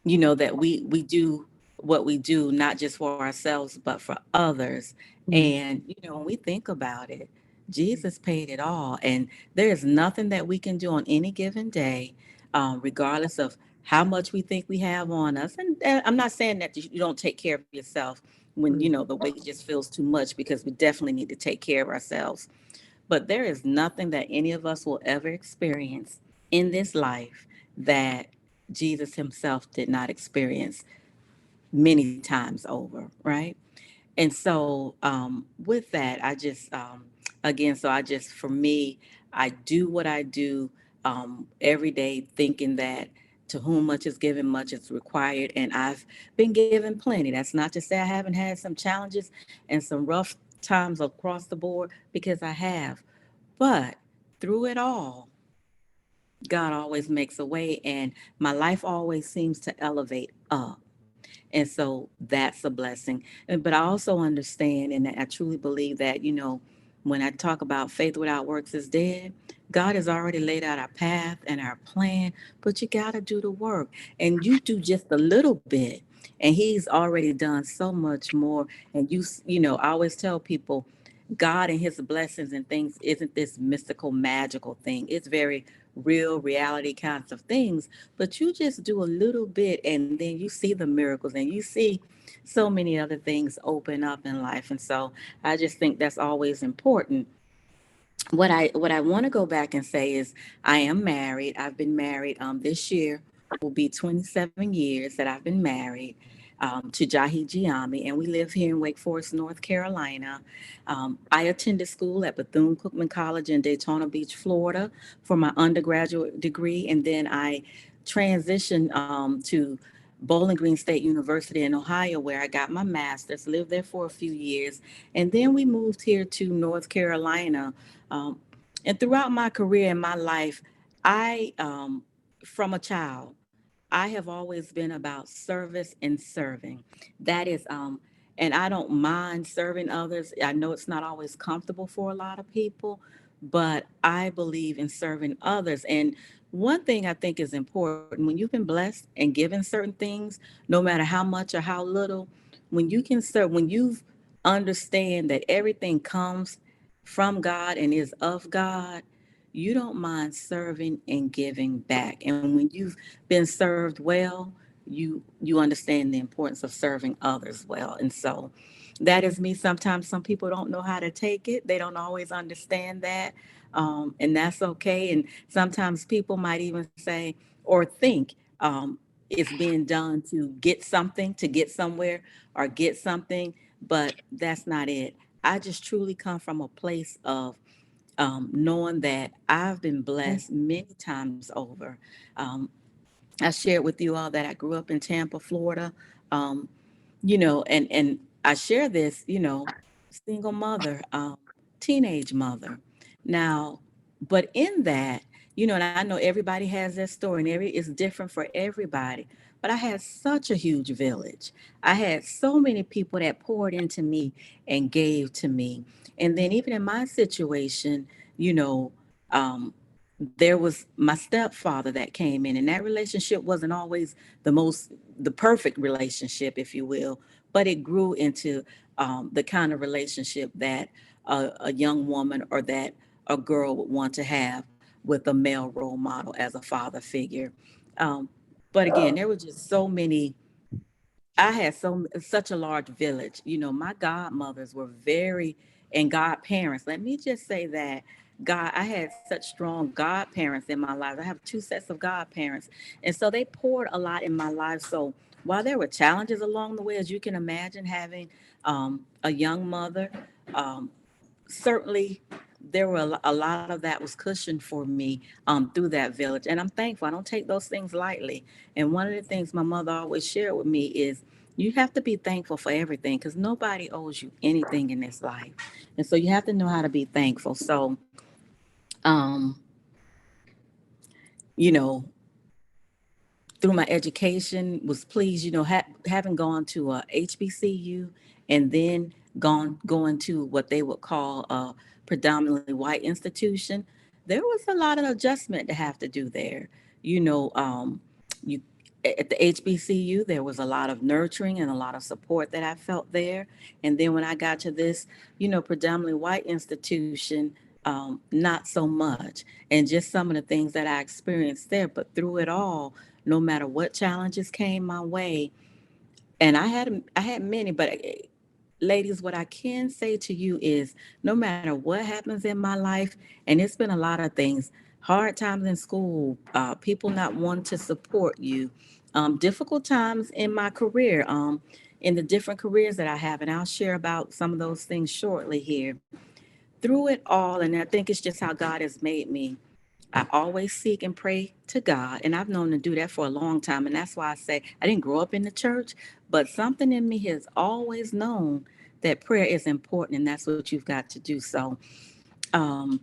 that we do what we do not just for ourselves but for others. And when we think about it, Jesus paid it all, and there is nothing that we can do on any given day, regardless of how much we think we have on us. And I'm not saying that you don't take care of yourself when the weight just feels too much, because we definitely need to take care of ourselves. But there is nothing that any of us will ever experience in this life that Jesus himself did not experience many times over, right? And so with that, I just, again, so I just, for me, I do what I do every day, thinking that to whom much is given, much is required. And I've been given plenty. That's not to say I haven't had some challenges and some rough times across the board, because I have. But through it all, God always makes a way, and my life always seems to elevate up. And so that's a blessing. But I also understand, and I truly believe that, when I talk about faith without works is dead, God has already laid out our path and our plan, but you got to do the work. And you do just a little bit, and He's already done so much more. And I always tell people, God and His blessings and things isn't this mystical, magical thing. It's very real, reality kinds of things. But you just do a little bit, and then you see the miracles, and you see so many other things open up in life. And so I just think that's always important. What I want to go back and say is, I am married. I've been married. This year will be 27 years that I've been married to Nicole Gye'Nyame, and we live here in Wake Forest, North Carolina. I attended school at Bethune-Cookman College in Daytona Beach, Florida, for my undergraduate degree, and then I transitioned to Bowling Green State University in Ohio, where I got my master's, lived there for a few years, and then we moved here to North Carolina. Um, and throughout my career and my life, from a child, I have always been about service and serving. That is, and I don't mind serving others. I know it's not always comfortable for a lot of people, but I believe in serving others. And one thing I think is important, when you've been blessed and given certain things, no matter how much or how little, when you can serve, when you understand that everything comes from God and is of God, you don't mind serving and giving back. And when you've been served well, you understand the importance of serving others well. And so that is me. Sometimes some people don't know how to take it. They don't always understand that. And that's okay. And sometimes people might even say or think it's being done to get something, to get somewhere or get something, but that's not it. I just truly come from a place of knowing that I've been blessed many times over. Um, I shared with you all that I grew up in Tampa, Florida. Um, and I share this, single mother, teenage mother. Now, but in that, and I know everybody has their story, and it's different for everybody. But I had such a huge village. I had so many people that poured into me and gave to me. And then even in my situation, you know, um, there was my stepfather that came in, and that relationship wasn't always the perfect relationship, if you will, but it grew into the kind of relationship that a young woman or that a girl would want to have with a male role model as a father figure. Um, but again, there were just so many. I had such a large village. My godmothers were and godparents. Let me just say that I had such strong godparents in my life. I have two sets of godparents, and so they poured a lot in my life. So while there were challenges along the way, as you can imagine, having a young mother, um, certainly there were a lot of that was cushioned for me through that village, and I'm thankful. I don't take those things lightly. And one of the things my mother always shared with me is you have to be thankful for everything, because nobody owes you anything in this life, and so you have to know how to be thankful. So um you know through my education, was pleased, having gone to a HBCU, and then going to what they would call a predominantly white institution. There was a lot of adjustment to have to do there. You At the HBCU, there was a lot of nurturing and a lot of support that I felt there. And then when I got to this, predominantly white institution, not so much. And just some of the things that I experienced there. But through it all, no matter what challenges came my way, and I had many, but ladies, what I can say to you is no matter what happens in my life, and it's been a lot of things, hard times in school, people not wanting to support you, difficult times in my career, in the different careers that I have, and I'll share about some of those things shortly here. Through it all, and I think it's just how God has made me, I always seek and pray to God, and I've known to do that for a long time. And that's why I say I didn't grow up in the church, but something in me has always known that prayer is important, and that's what you've got to do. So, um,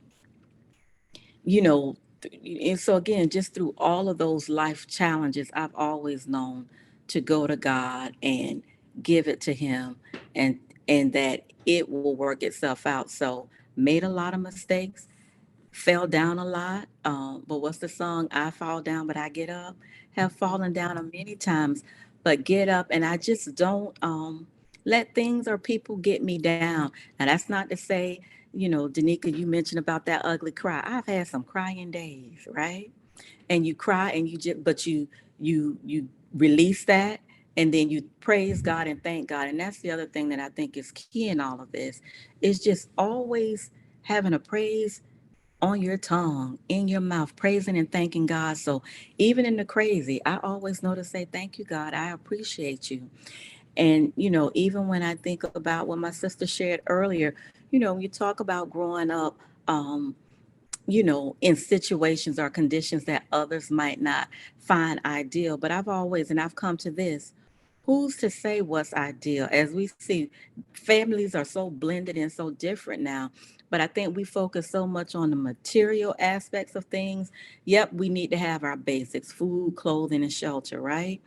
you know, and so again, just through all of those life challenges, I've always known to go to God and give it to Him, and that it will work itself out. So, made a lot of mistakes, fell down a lot. But what's the song? I fall down, but I get up. Have fallen down many times, but get up. And I just don't let things or people get me down. And that's not to say, Danica, you mentioned about that ugly cry. I've had some crying days, right? And you cry, and you just, but you release that, and then you praise God and thank God. And that's the other thing that I think is key in all of this, is just always having a praise on your tongue, in your mouth, praising and thanking God. So even in the crazy, I always know to say, thank you, God. I appreciate you. And, even when I think about what my sister shared earlier, you talk about growing up, um, in situations or conditions that others might not find ideal. But I've come to this, who's to say what's ideal? As we see, families are so blended and so different now. But I think we focus so much on the material aspects of things. Yep, we need to have our basics: food, clothing, and shelter, right?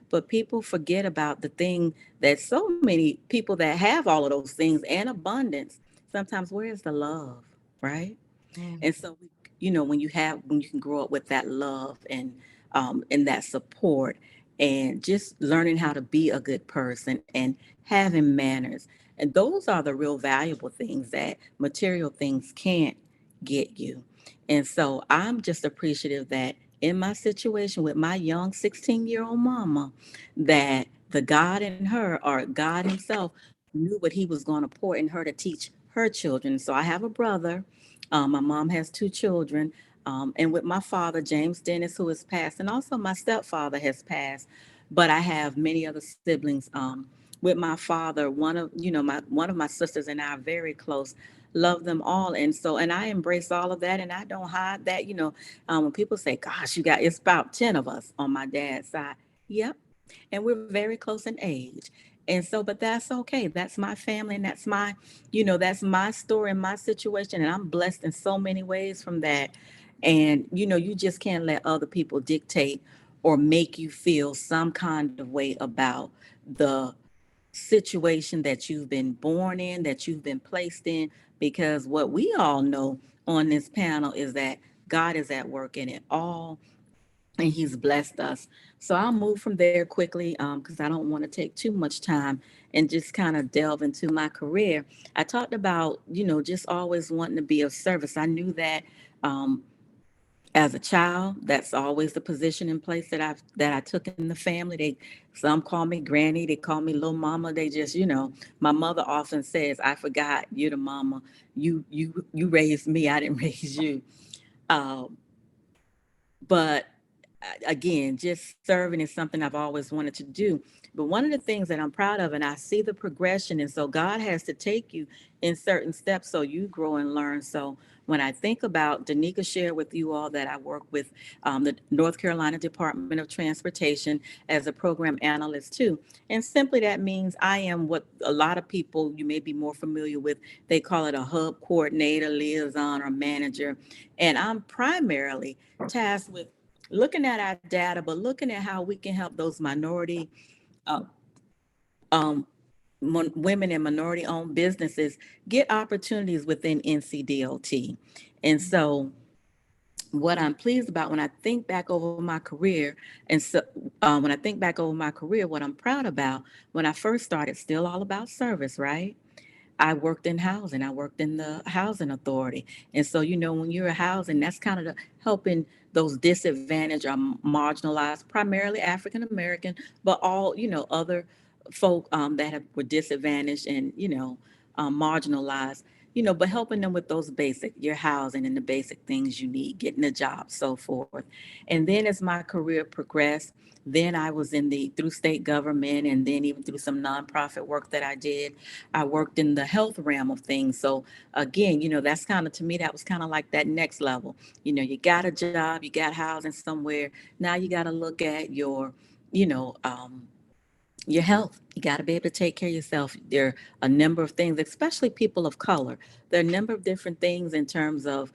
But people forget about the thing that so many people that have all of those things and abundance, sometimes where is the love, right? And so, when you can grow up with that love and that support, and just learning how to be a good person and having manners, and those are the real valuable things that material things can't get you. And so, I'm just appreciative that in my situation with my young 16-year-old mama, that the God in her, or God Himself, knew what He was going to pour in her to teach her children. So I have a brother. My mom has two children. And with my father, James Dennis, who has passed, and also my stepfather has passed, but I have many other siblings. With my father, one of my sisters and I are very close. love them all. And so, and I embrace all of that, and I don't hide that. When people say, gosh, it's about 10 of us on my dad's side. Yep. And we're very close in age. And so, but that's okay. That's my family, and that's my story and my situation. And I'm blessed in so many ways from that. And, you just can't let other people dictate or make you feel some kind of way about the situation that you've been born in, that you've been placed in, because what we all know on this panel is that God is at work in it all, and he's blessed us. So I'll move from there quickly, because I don't want to take too much time, and just kind of delve into my career. I talked about, just always wanting to be of service. I knew that um, as a child. That's always the position in place that I took in the family. Some call me granny, they call me little mama. They just, my mother often says, I forgot you're the mama. You raised me, I didn't raise you. Um, but again, just serving is something I've always wanted to do. But one of the things that I'm proud of, and I see the progression, and so God has to take you in certain steps so you grow and learn. So when I think about, Danica shared with you all that I work with the North Carolina Department of Transportation as a program analyst too. And simply that means I am what a lot of people you may be more familiar with. They call it a hub coordinator, liaison, or manager. And I'm primarily tasked with looking at our data, but looking at how we can help those minority uh, um, women and minority owned businesses get opportunities within NCDOT. And so what I'm pleased about when I think back over my career, and so when I think back over my career, what I'm proud about, when I first started, still all about service, right? I worked in housing. I worked in the housing authority. And so, when you're a housing, that's kind of helping those disadvantaged or marginalized, primarily African American, but all, other folk were disadvantaged and, marginalized, but helping them with those basic, your housing and the basic things you need, getting a job, so forth. And then as my career progressed, then I was through state government, and then even through some nonprofit work that I did. I worked in the health realm of things. So again, that's kind of, to me, that was kind of like that next level. You got a job, you got housing somewhere. Now you got to look at you know, um, your health. You got to be able to take care of yourself. There are a number of things, especially people of color. There are a number of different things in terms of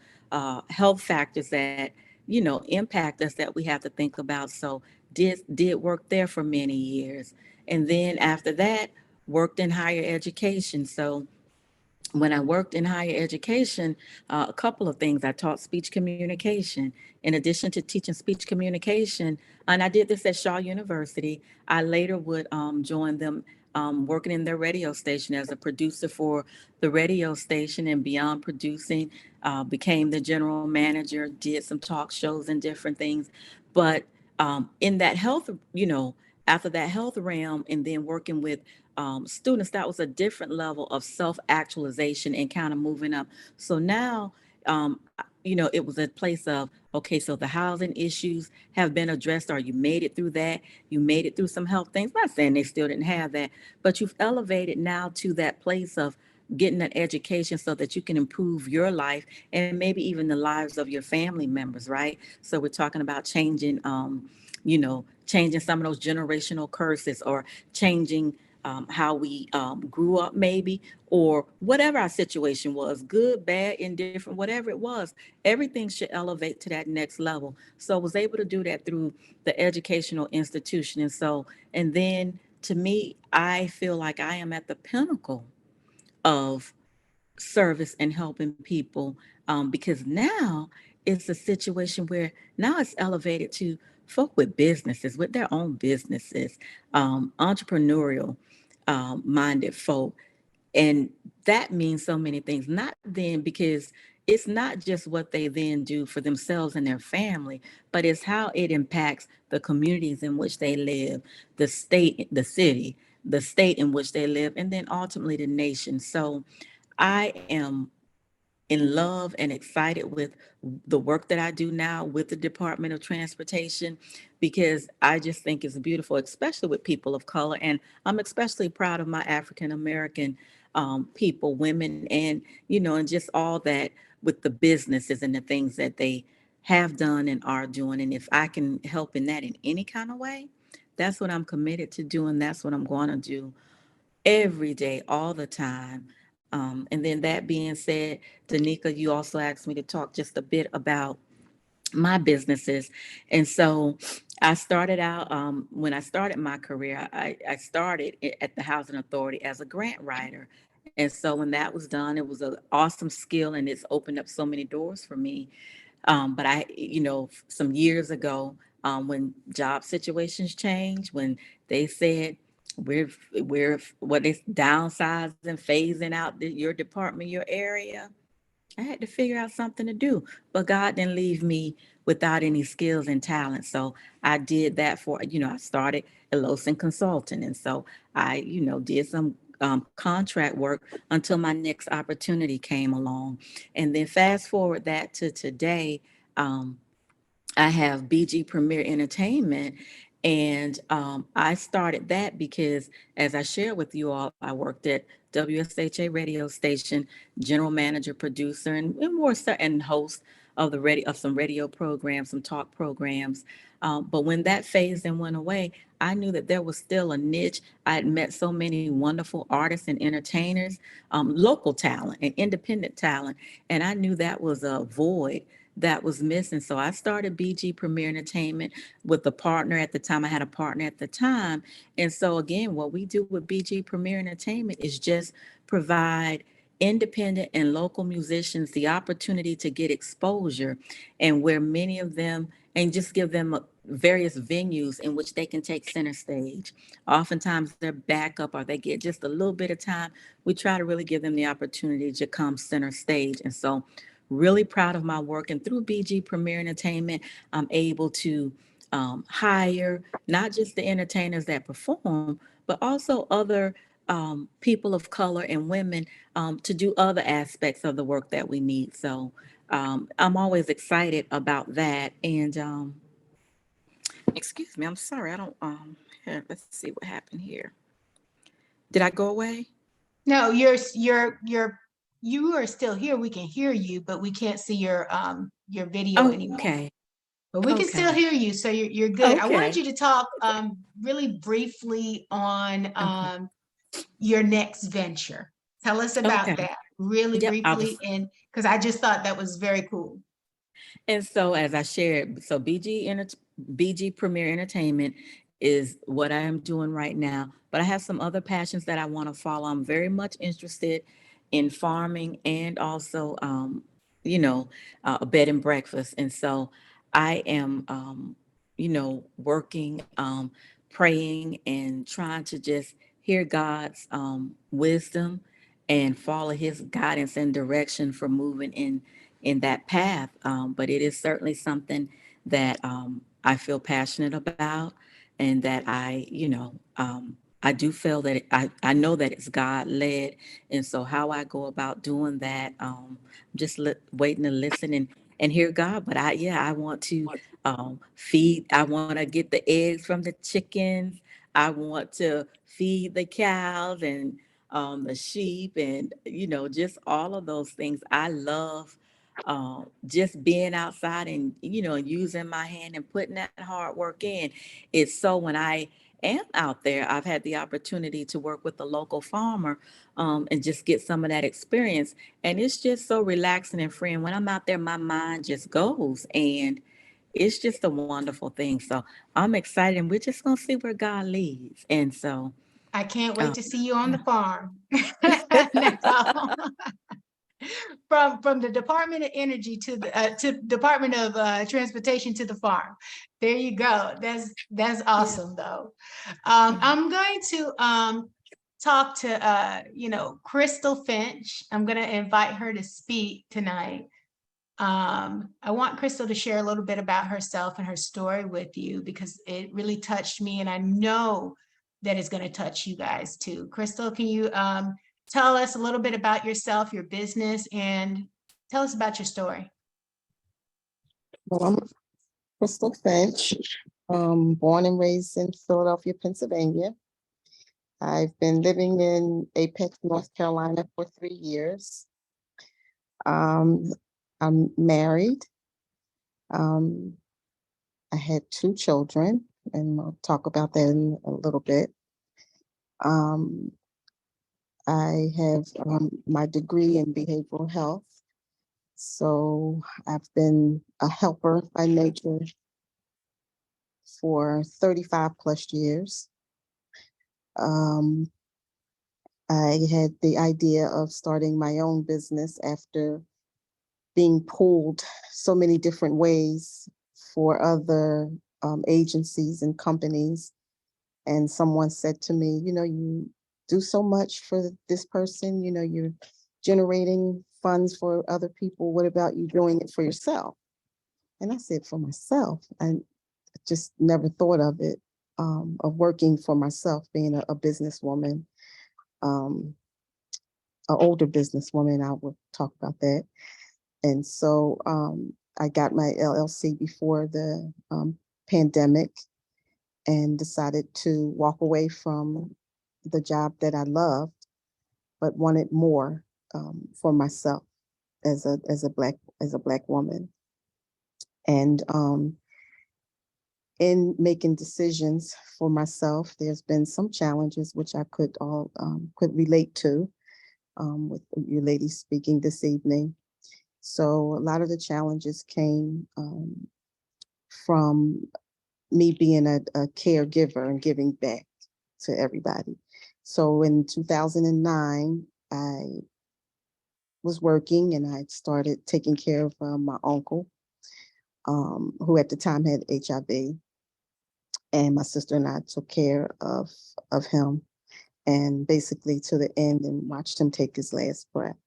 health factors that, impact us that we have to think about. So did work there for many years. And then after that, worked in higher education. So when I worked in higher education, a couple of things. I taught speech communication. In addition to teaching speech communication, and I did this at Shaw University, I later would join them working in their radio station as a producer for the radio station, and beyond producing, became the general manager, did some talk shows and different things. But in that health, after that health realm, and then working with students, that was a different level of self-actualization and kind of moving up. So now, it was a place of, okay, so the housing issues have been addressed, or you made it through that, you made it through some health things. Not saying they still didn't have that, but you've elevated now to that place of getting an education so that you can improve your life and maybe even the lives of your family members, right? So we're talking about changing some of those generational curses, or changing how we grew up, maybe, or whatever our situation was, good, bad, indifferent, whatever it was, everything should elevate to that next level. So I was able to do that through the educational institution. And then to me, I feel like I am at the pinnacle of service and helping people, because now it's a situation where now it's elevated to folk with businesses, with their own businesses, entrepreneurial minded folk. And that means so many things, not then because it's not just what they then do for themselves and their family, but it's how it impacts the communities in which they live, the state, the city, the state in which they live, and then ultimately the nation. So I am in love and excited with the work that I do now with the Department of Transportation, because I just think it's beautiful, especially with people of color. And I'm especially proud of my African American people, women, and, and just all that with the businesses and the things that they have done and are doing. And if I can help in that in any kind of way, that's what I'm committed to doing. That's what I'm going to do every day, all the time. And then that being said, Danica, you also asked me to talk just a bit about my businesses. And so I started out, when I started my career, I started at the Housing Authority as a grant writer. And so when that was done, it was an awesome skill and it's opened up so many doors for me. But some years ago, when job situations changed, when they said we're what is downsizing, phasing out your department, your area, I had to figure out something to do. But God didn't leave me without any skills and talent. So I did that I started at Lawson Consulting. And so I, did some contract work until my next opportunity came along. And then fast forward that to today, I have BG Premier Entertainment. And I started that because, as I shared with you all, I worked at WSHA radio station, general manager, producer, and and host of some radio programs, some talk programs. But when that phased and went away, I knew that there was still a niche. I had met so many wonderful artists and entertainers, local talent and independent talent, and I knew that was a void that was missing. So I started BG Premier Entertainment with a partner at the time. I had a partner at the time. And so again, what we do with BG Premier Entertainment is just provide independent and local musicians the opportunity to get exposure, and where many of them, and just give them various venues in which they can take center stage. Oftentimes they're backup or they get just a little bit of time. We try to really give them the opportunity to come center stage. And so really proud of my work. And through BG Premier Entertainment, I'm able to hire not just the entertainers that perform, but also other people of color and women to do other aspects of the work that we need. So I'm always excited about that. And excuse me, I'm sorry. I don't, here, let's see what happened here. Did I go away?
No, you are still here. We can hear you, but we can't see your video anymore.
Okay.
But we can still
Okay.
hear you, so you're good. I wanted
Okay.
you to talk really briefly on your next venture. Tell us about
Okay.
that really
Yep.
briefly, and because I just thought that was very cool.
And so, as I shared, so BG Premier Entertainment is what I am doing right now. But I have some other passions that I want to follow. I'm very much interested in farming and also, a bed and breakfast. And so, I am, working, praying, and trying to just hear God's wisdom and follow His guidance and direction for moving in that path. But it is certainly something that I feel passionate about, and that I do feel that I know that it's God led. And so how I go about doing that, just waiting to listen and hear God. But I want to feed, I want to get the eggs from the chickens. I want to feed the cows and the sheep, and just all of those things. I love just being outside and using my hand and putting that hard work in. It's so when I am out there, I've had the opportunity to work with a local farmer and just get some of that experience, and it's just so relaxing and free. And when I'm out there, my mind just goes, and it's just a wonderful thing. So I'm excited, and we're just gonna see where God leads. And so
I can't wait
um,
to see you on the farm. Nicole. From the Department of Energy to the to Department of Transportation to the farm. There you go. That's awesome though. I'm going to talk to Crystal Finch. I'm going to invite her to speak tonight. I want Crystal to share a little bit about herself and her story with you, because it really touched me, and I know that it's going to touch you guys too. Crystal, can you tell us a little bit about yourself, your business, and tell us about your story?
Well, I'm Crystal Finch, born and raised in Philadelphia, Pennsylvania. I've been living in Apex, North Carolina for 3 years. I'm married. Um, I had 2 children, and I'll talk about that in a little bit. Um, I have my degree in behavioral health. So I've been a helper by nature for 35 plus years. I had the idea of starting my own business after being pulled so many different ways for other agencies and companies. And someone said to me, you know, you do so much for this person, you know, you're generating funds for other people. What about you doing it for yourself? And I said, for myself. I just never thought of it, of working for myself, being a businesswoman, an older businesswoman. I will talk about that. And so I got my LLC before the pandemic and decided to walk away from the job that I loved, but wanted more for myself as a black woman. And in making decisions for myself, there's been some challenges which I could relate to with you ladies speaking this evening. So a lot of the challenges came from me being a caregiver and giving back to everybody. So in 2009, I was working and I started taking care of my uncle, who at the time had HIV. And my sister and I took care of him, and basically to the end, and watched him take his last breath.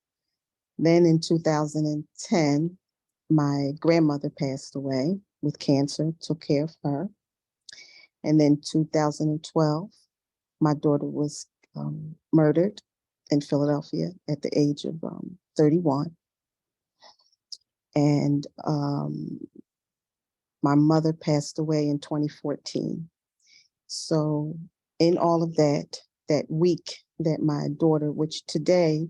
Then in 2010, my grandmother passed away with cancer, took care of her. And then 2012, my daughter was murdered in Philadelphia at the age of 31. And my mother passed away in 2014. So in all of that, that week that my daughter, which today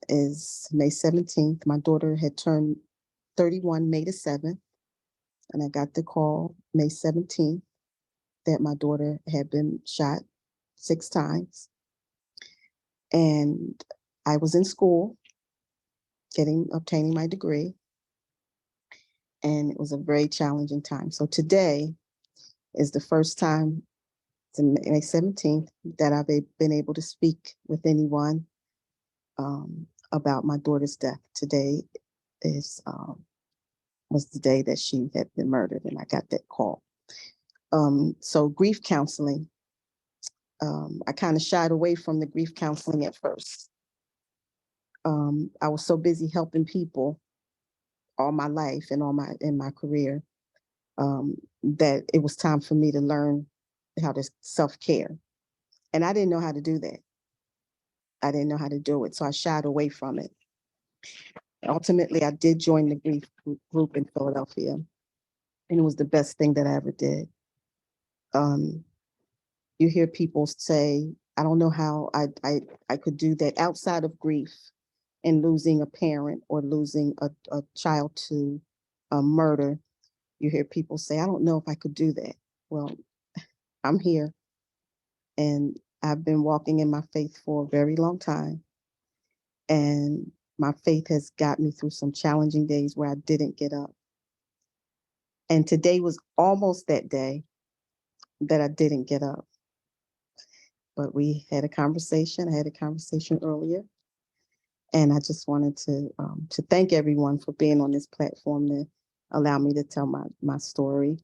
is May 17th, my daughter had turned 31 May the 7th. And I got the call May 17th that my daughter had been shot 6 times. And I was in school obtaining my degree. And it was a very challenging time. So today is the first time, May 17th, that I've been able to speak with anyone about my daughter's death. Today was the day that she had been murdered, and I got that call. So grief counseling, I kind of shied away from the grief counseling at first. I was so busy helping people all my life and in my career that it was time for me to learn how to self-care. And I didn't know how to do that. I didn't know how to do it, so I shied away from it. Ultimately, I did join the grief group in Philadelphia, and it was the best thing that I ever did. You hear people say, I don't know how I could do that outside of grief and losing a parent or losing a child to murder. You hear people say, I don't know if I could do that. Well, I'm here, and I've been walking in my faith for a very long time. And my faith has got me through some challenging days where I didn't get up. And today was almost that day that I didn't get up. But we had a conversation. I had a conversation earlier. And I just wanted to thank everyone for being on this platform to allow me to tell my story.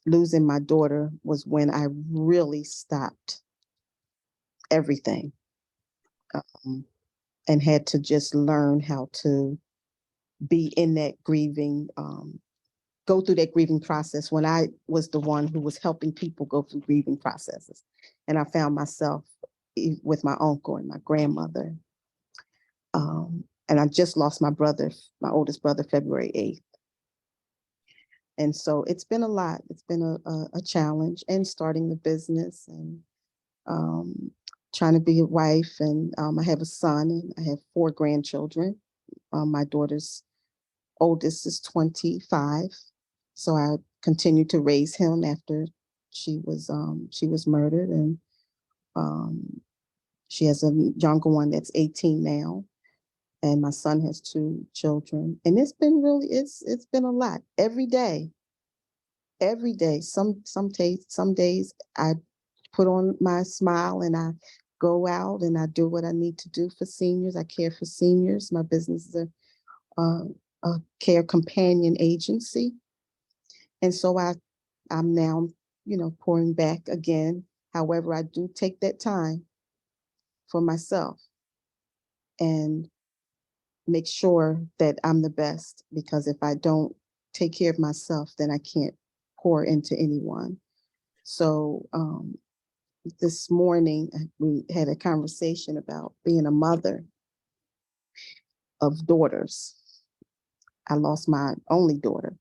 Losing my daughter was when I really stopped everything and had to just learn how to be in that grieving, go through that grieving process when I was the one who was helping people go through grieving processes. And I found myself with my uncle and my grandmother. And I just lost my brother, my oldest brother, February 8th. And so it's been a lot. It's been a challenge, and starting the business, and trying to be a wife. And I have a son, and I have 4 grandchildren. My daughter's oldest is 25. So I continued to raise him after she was murdered. And she has a younger one that's 18 now. And my son has 2 children. And it's been it's been a lot every day. Every day. Some days I put on my smile and I go out and I do what I need to do for seniors. I care for seniors. My business is a care companion agency. And so I'm now, pouring back again. However, I do take that time for myself and make sure that I'm the best, because if I don't take care of myself, then I can't pour into anyone. So this morning we had a conversation about being a mother of daughters. I lost my only daughter.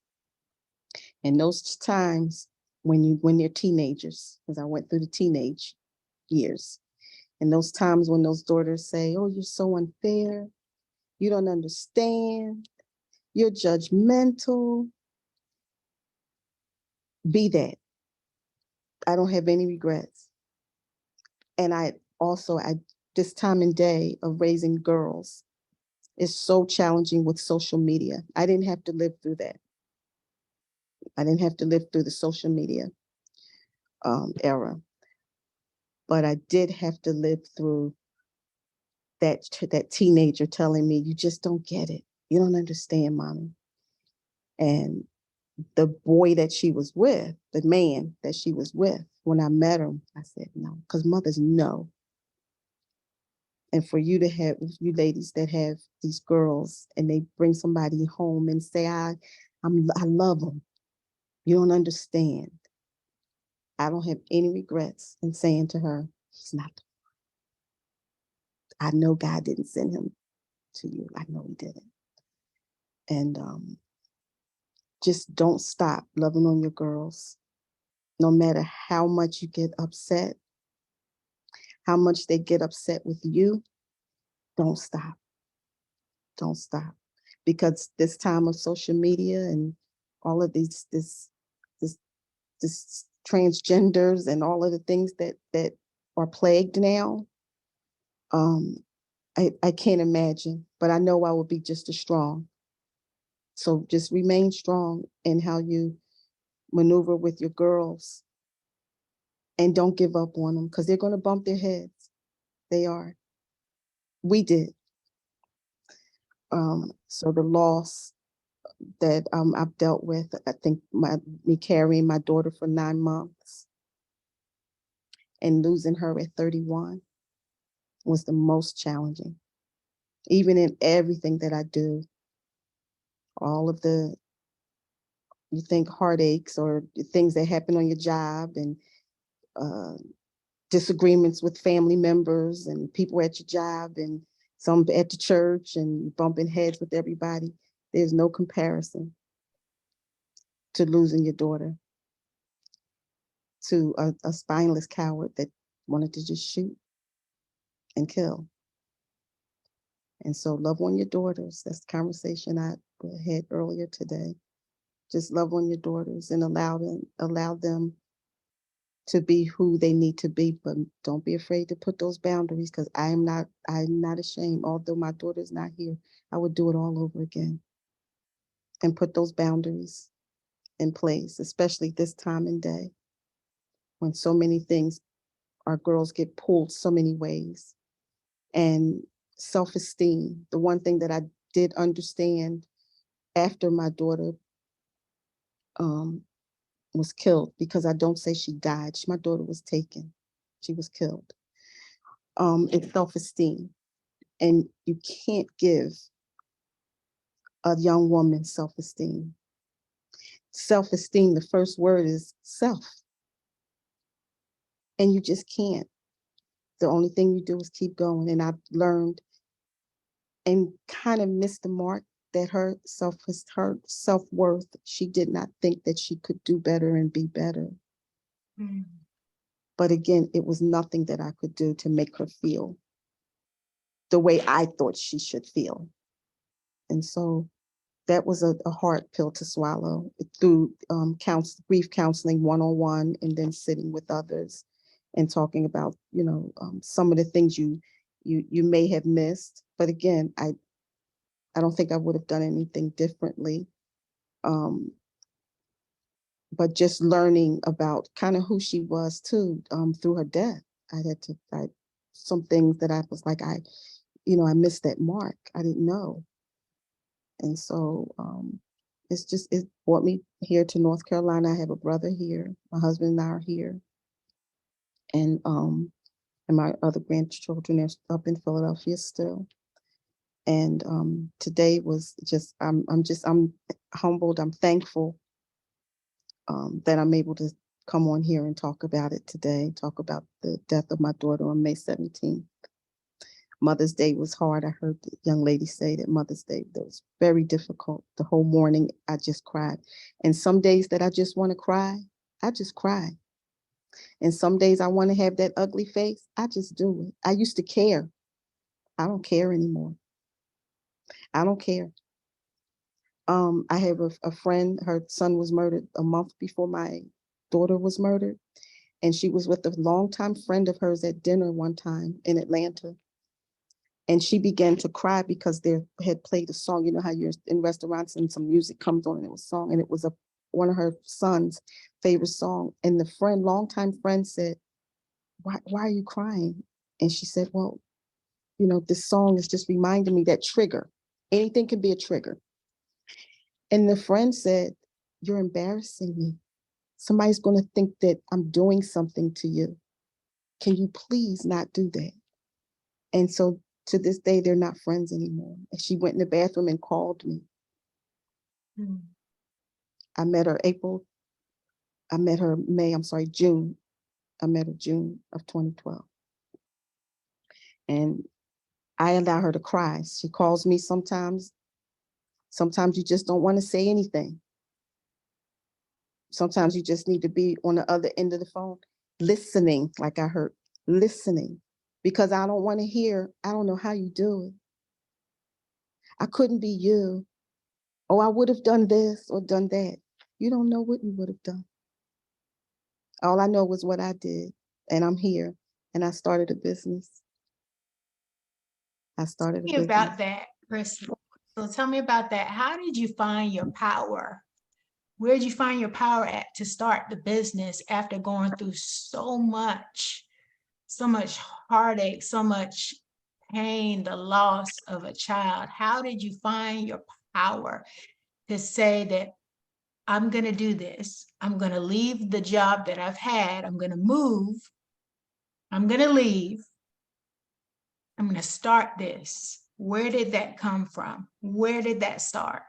And those times when they're teenagers, because I went through the teenage years, and those times when those daughters say, "Oh, you're so unfair. You don't understand. You're judgmental." Be that. I don't have any regrets. And this time and day of raising girls is so challenging with social media. I didn't have to live through that. I didn't have to live through the social media era, but I did have to live through that teenager telling me, "You just don't get it. You don't understand, mommy." And the boy that she was with, the man that she was with, when I met him, I said, "No," because mothers know. And for you ladies that have these girls and they bring somebody home and say, I love them. You don't understand. I don't have any regrets in saying to her, "He's not. I know God didn't send him to you. I know he didn't." And just don't stop loving on your girls. No matter how much you get upset, how much they get upset with you, don't stop. Don't stop. Because this time of social media and all of this transgenders and all of the things that are plagued now, I can't imagine, but I know I will be just as strong. So just remain strong in how you maneuver with your girls, and don't give up on them, because they're going to bump their heads. They are. We did. So the loss that I've dealt with, I think me carrying my daughter for 9 months and losing her at 31 was the most challenging. Even in everything that I do, all of you think heartaches or things that happen on your job, and disagreements with family members and people at your job and some at the church, and bumping heads with everybody. There's no comparison to losing your daughter to a spineless coward that wanted to just shoot and kill. And so love on your daughters. That's the conversation I had earlier today. Just love on your daughters and allow them to be who they need to be, but don't be afraid to put those boundaries, because I'm not ashamed. Although my daughter's not here, I would do it all over again and put those boundaries in place, especially this time and day when so many things, our girls get pulled so many ways. And self-esteem, the one thing that I did understand after my daughter was killed, because I don't say she died. My daughter was taken. She was killed. It's self-esteem. And you can't give a young woman self-esteem. Self-esteem, the first word is self. And you just can't. The only thing you do is keep going. And I've learned and kind of missed the mark that her self-worth, she did not think that she could do better and be better.
Mm.
But again, it was nothing that I could do to make her feel the way I thought she should feel. And so that was a hard pill to swallow through grief counseling one-on-one, and then sitting with others and talking about, some of the things you may have missed. But again, I don't think I would have done anything differently. But just learning about kind of who she was too, through her death. Some things that I was like, I missed that mark. I didn't know. And so it brought me here to North Carolina. I have a brother here. My husband and I are here. And my other grandchildren are up in Philadelphia still. And today was just, I'm humbled. I'm thankful that I'm able to come on here and talk about it today, talk about the death of my daughter on May 17th. Mother's Day was hard. I heard the young lady say that Mother's Day, that was very difficult. The whole morning, I just cried. And some days that I just want to cry, I just cry. And some days I want to have that ugly face, I just do it. I used to care. I don't care anymore. I don't care. I have a friend, her son was murdered a month before my daughter was murdered. And she was with a longtime friend of hers at dinner one time in Atlanta. And she began to cry because they had played a song. You know how you're in restaurants and some music comes on and it was a song, and it was one of her son's favorite song. And the longtime friend said, why are you crying? And she said, well, this song is just reminding me, that trigger. Anything can be a trigger. And the friend said, you're embarrassing me. Somebody's going to think that I'm doing something to you. Can you please not do that? And so to this day, they're not friends anymore. And she went in the bathroom and called me.
Mm.
I met her June. I met her June of 2012. And I allow her to cry. She calls me sometimes. Sometimes you just don't want to say anything. Sometimes you just need to be on the other end of the phone, listening, like I heard, listening, because I don't want to hear, I don't know how you do it. I couldn't be you. Oh, I would have done this or done that. You don't know what you would have done. All I know was what I did, and I'm here, and I started a business.
Tell me about that, Chris. So tell me about that. How did you find your power? Where did you find your power at to start the business after going through so much heartache, so much pain, the loss of a child? How did you find your power to say that I'm going to do this? I'm going to leave the job that I've had. I'm going to move. I'm going to leave. I'm going to start this. Where did that come from? Where did that start?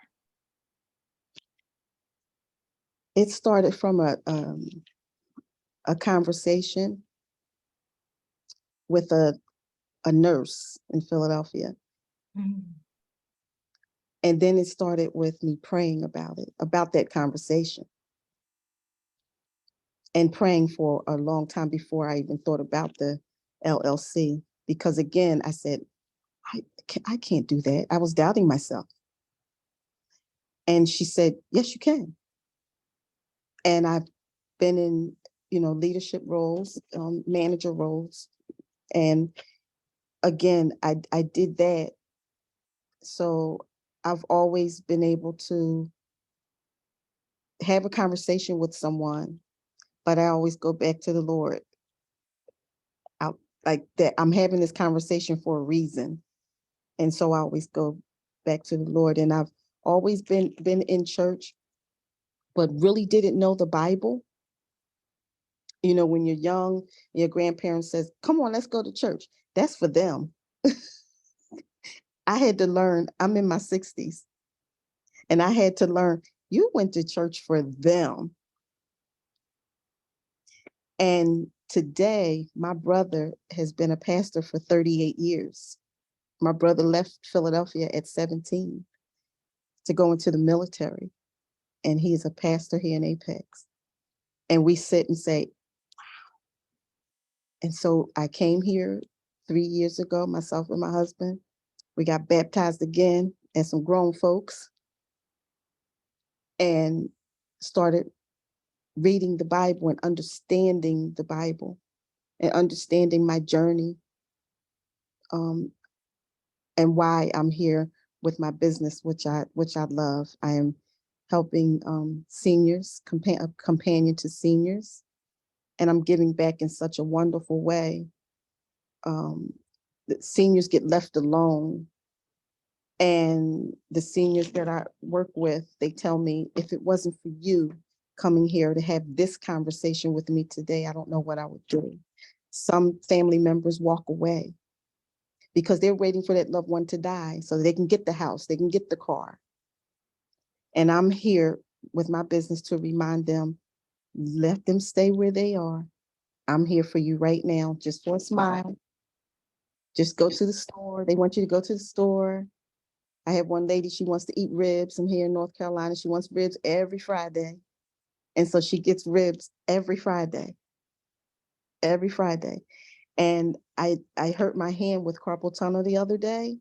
It started from a conversation with a nurse in Philadelphia.
Mm.
And then it started with me praying about that conversation. And praying for a long time before I even thought about the LLC. Because again, I said, I can't do that. I was doubting myself. And she said, yes, you can. And I've been in, leadership roles, manager roles. And again, I did that. So I've always been able to have a conversation with someone, but I always go back to the Lord. Like that, I'm having this conversation for a reason. And so I always go back to the Lord. And I've always been in church, but really didn't know the Bible. When you're young, your grandparents says, come on, let's go to church. That's for them. I had to learn, I'm in my 60s. And I had to learn, you went to church for them. And today, my brother has been a pastor for 38 years. My brother left Philadelphia at 17. to go into the military. And he is a pastor here in Apex. And we sit and say, wow. And so I came here 3 years ago, myself and my husband. We got baptized again as some grown folks and started reading the Bible and understanding the Bible and understanding my journey, and why I'm here with my business, which I love. I am helping seniors, a companion to seniors, and I'm giving back in such a wonderful way. The seniors get left alone, and the seniors that I work with, they tell me, if it wasn't for you coming here to have this conversation with me today, I don't know what I would do. Some family members walk away because they're waiting for that loved one to die so they can get the house, they can get the car. And I'm here with my business to remind them, let them stay where they are. I'm here for you right now, just for a smile. Just go to the store. They want you to go to the store. I have one lady, she wants to eat ribs. I'm here in North Carolina. She wants ribs every Friday. And so she gets ribs every Friday. Every Friday. And I hurt my hand with carpal tunnel the other day.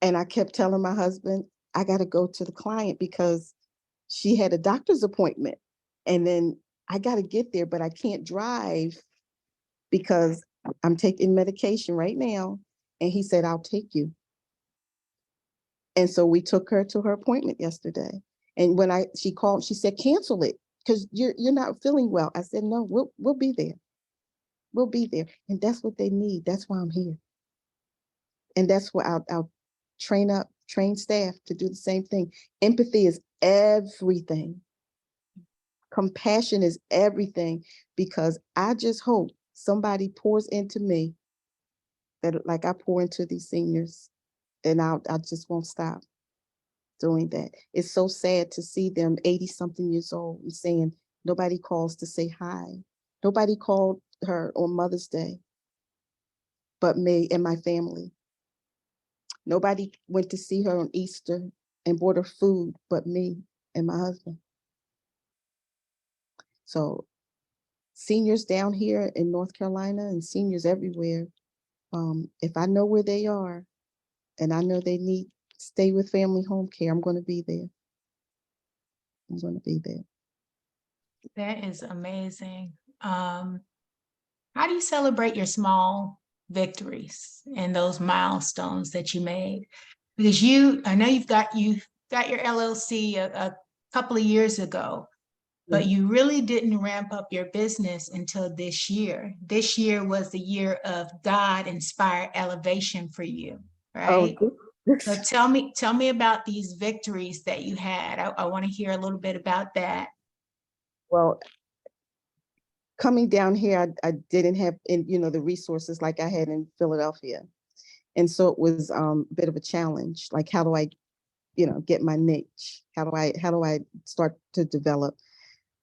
And I kept telling my husband, I got to go to the client because she had a doctor's appointment. And then I got to get there, but I can't drive because I'm taking medication right now. And he said, I'll take you. And so we took her to her appointment yesterday. And when she called, she said, cancel it because you're not feeling well. I said, no, we'll be there. We'll be there. And that's what they need. That's why I'm here. And that's why I'll train staff to do the same thing. Empathy is everything. Compassion is everything, because I just hope somebody pours into me that like I pour into these seniors, and I just won't stop doing that. It's so sad to see them 80 something years old and saying nobody calls to say hi. Nobody called her on Mother's Day but me and my family. Nobody went to see her on Easter and bought her food but me and my husband. So seniors down here in North Carolina and seniors everywhere, if I know where they are and I know they need stay with family home care, I'm going to be there. I'm going to be there.
That is amazing. How do you celebrate your small victories and those milestones that you made? Because I know you've got your LLC a couple of years ago, but you really didn't ramp up your business until this year. This year was the year of God-inspired elevation for you, right?
Oh,
So tell me about these victories that you had. I want to hear a little bit about that.
well, coming down here, I didn't have the resources like I had in Philadelphia. And so it was a bit of a challenge. Like, how do I, get my niche? How do I start to develop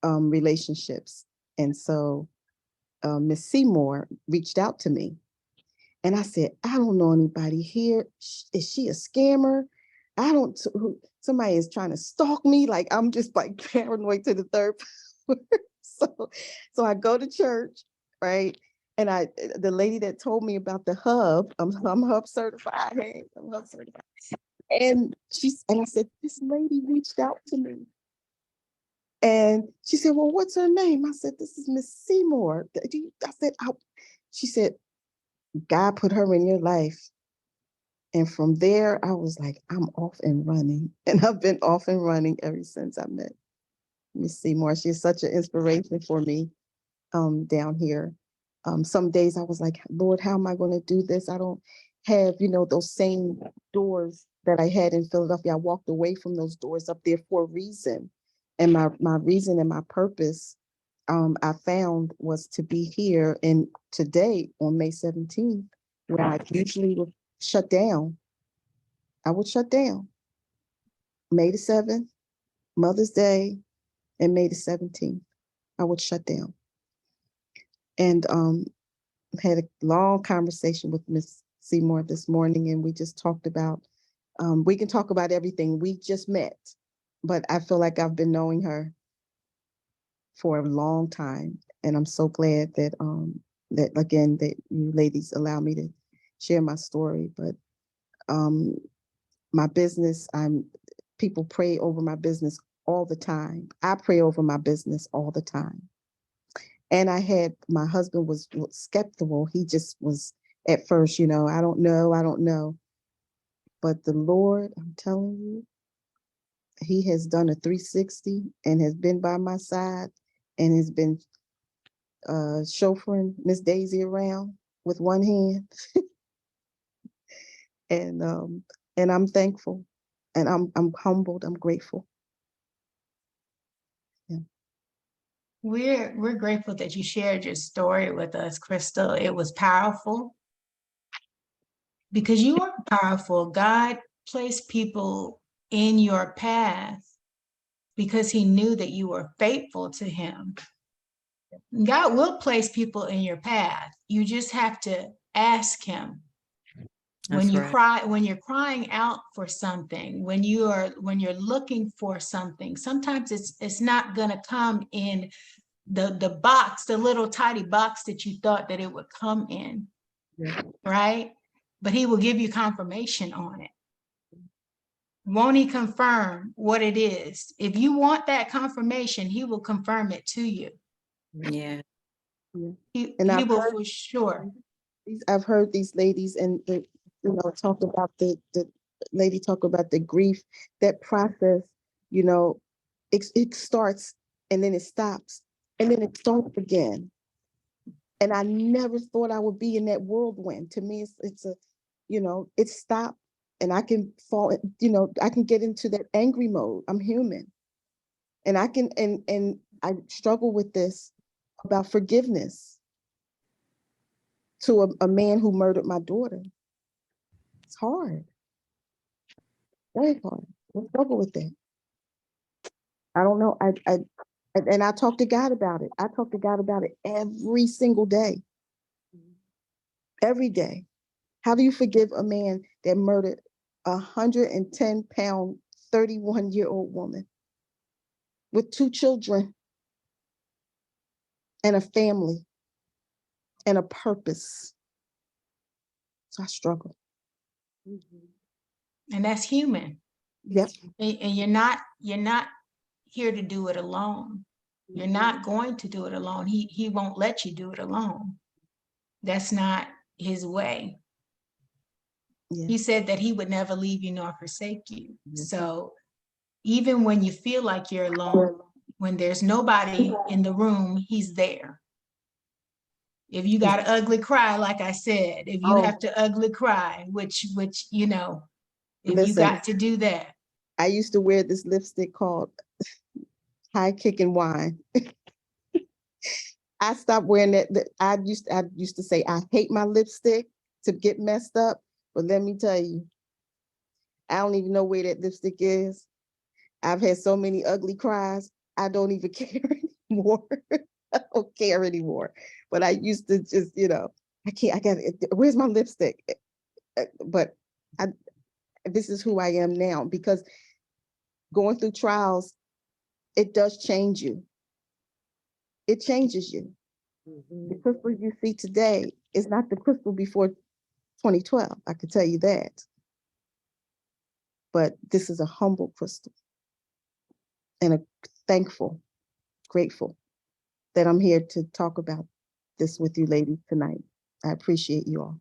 relationships? And so Miss Seymour reached out to me, and I said, I don't know anybody here. Is she a scammer? Somebody is trying to stalk me. Like, I'm just like paranoid to the third power. So I go to church, right? And the lady that told me about the hub, I'm hub certified. Hey, I'm hub certified. And I said, this lady reached out to me. And she said, well, what's her name? I said, this is Miss Seymour. I said, she said, God put her in your life. And from there, I was like, I'm off and running. And I've been off and running ever since I met Miss Seymour. She's such an inspiration for me down here. Some days I was like, Lord, how am I going to do this? I don't have, those same doors that I had in Philadelphia. I walked away from those doors up there for a reason. And my reason and my purpose, I found, was to be here. And today, on May 17th, where I usually would shut down, I would shut down. May the 7th, Mother's Day, and May the 17th, I would shut down. And had a long conversation with Miss Seymour this morning, and we just talked about We can talk about everything. We just met, but I feel like I've been knowing her for a long time. And I'm so glad that that you ladies allow me to share my story. But my business, people pray over my business all the time. I pray over my business all the time. And my husband was skeptical. He just was at first, I don't know. But the Lord, I'm telling you, he has done a 360 and has been by my side and has been chauffeuring Miss Daisy around with one hand. And I'm thankful, and I'm humbled, I'm grateful. Yeah.
We're grateful that you shared your story with us, Crystal. It was powerful because you are powerful. God placed people in your path because he knew that you were faithful to him. God will place people in your path. You just have to ask him. When you cry, when you're crying out for something, when you're looking for something, sometimes it's not going to come in the box, the little tiny box that you thought that it would come in, right? But he will give you confirmation on it. Won't he confirm what it is? If you want that confirmation, he will confirm it to you.
Yeah.
He
I've
will
heard,
for sure.
I've heard these ladies and talk about the lady talk about the grief, that process, it starts and then it stops and then it starts again. And I never thought I would be in that whirlwind. To me, it's a, it stopped and I can fall, I can get into that angry mode. I'm human. And I can, and I struggle with this about forgiveness to a man who murdered my daughter. It's hard. Very hard. I struggle with that. I don't know. And I talk to God about it. I talk to God about it every single day. Every day. How do you forgive a man that murdered 110-pound, 31-year-old woman with 2 children and a family and a purpose? So I struggle.
And that's human.
Yep.
And you're not here to do it alone. You're not going to do it alone. He won't let you do it alone. That's not his way.
Yeah.
He said that he would never leave you nor forsake you. So even when you feel like you're alone, when there's nobody in the room, he's there. If you got to ugly cry, like I said, if you have to ugly cry, which if you got to do that.
I used to wear this lipstick called High Kicking Wine. I stopped wearing that. I used to say I hate my lipstick to get messed up, but let me tell you, I don't even know where that lipstick is. I've had so many ugly cries. I don't even care anymore. I don't care anymore. But I used to just, I got it. Where's my lipstick? But this is who I am now, because going through trials, it does change you. It changes you. The crystal you see today is not the crystal before 2012. I can tell you that. But this is a humble crystal and a thankful, grateful that I'm here to talk about this with you ladies tonight. I appreciate you all.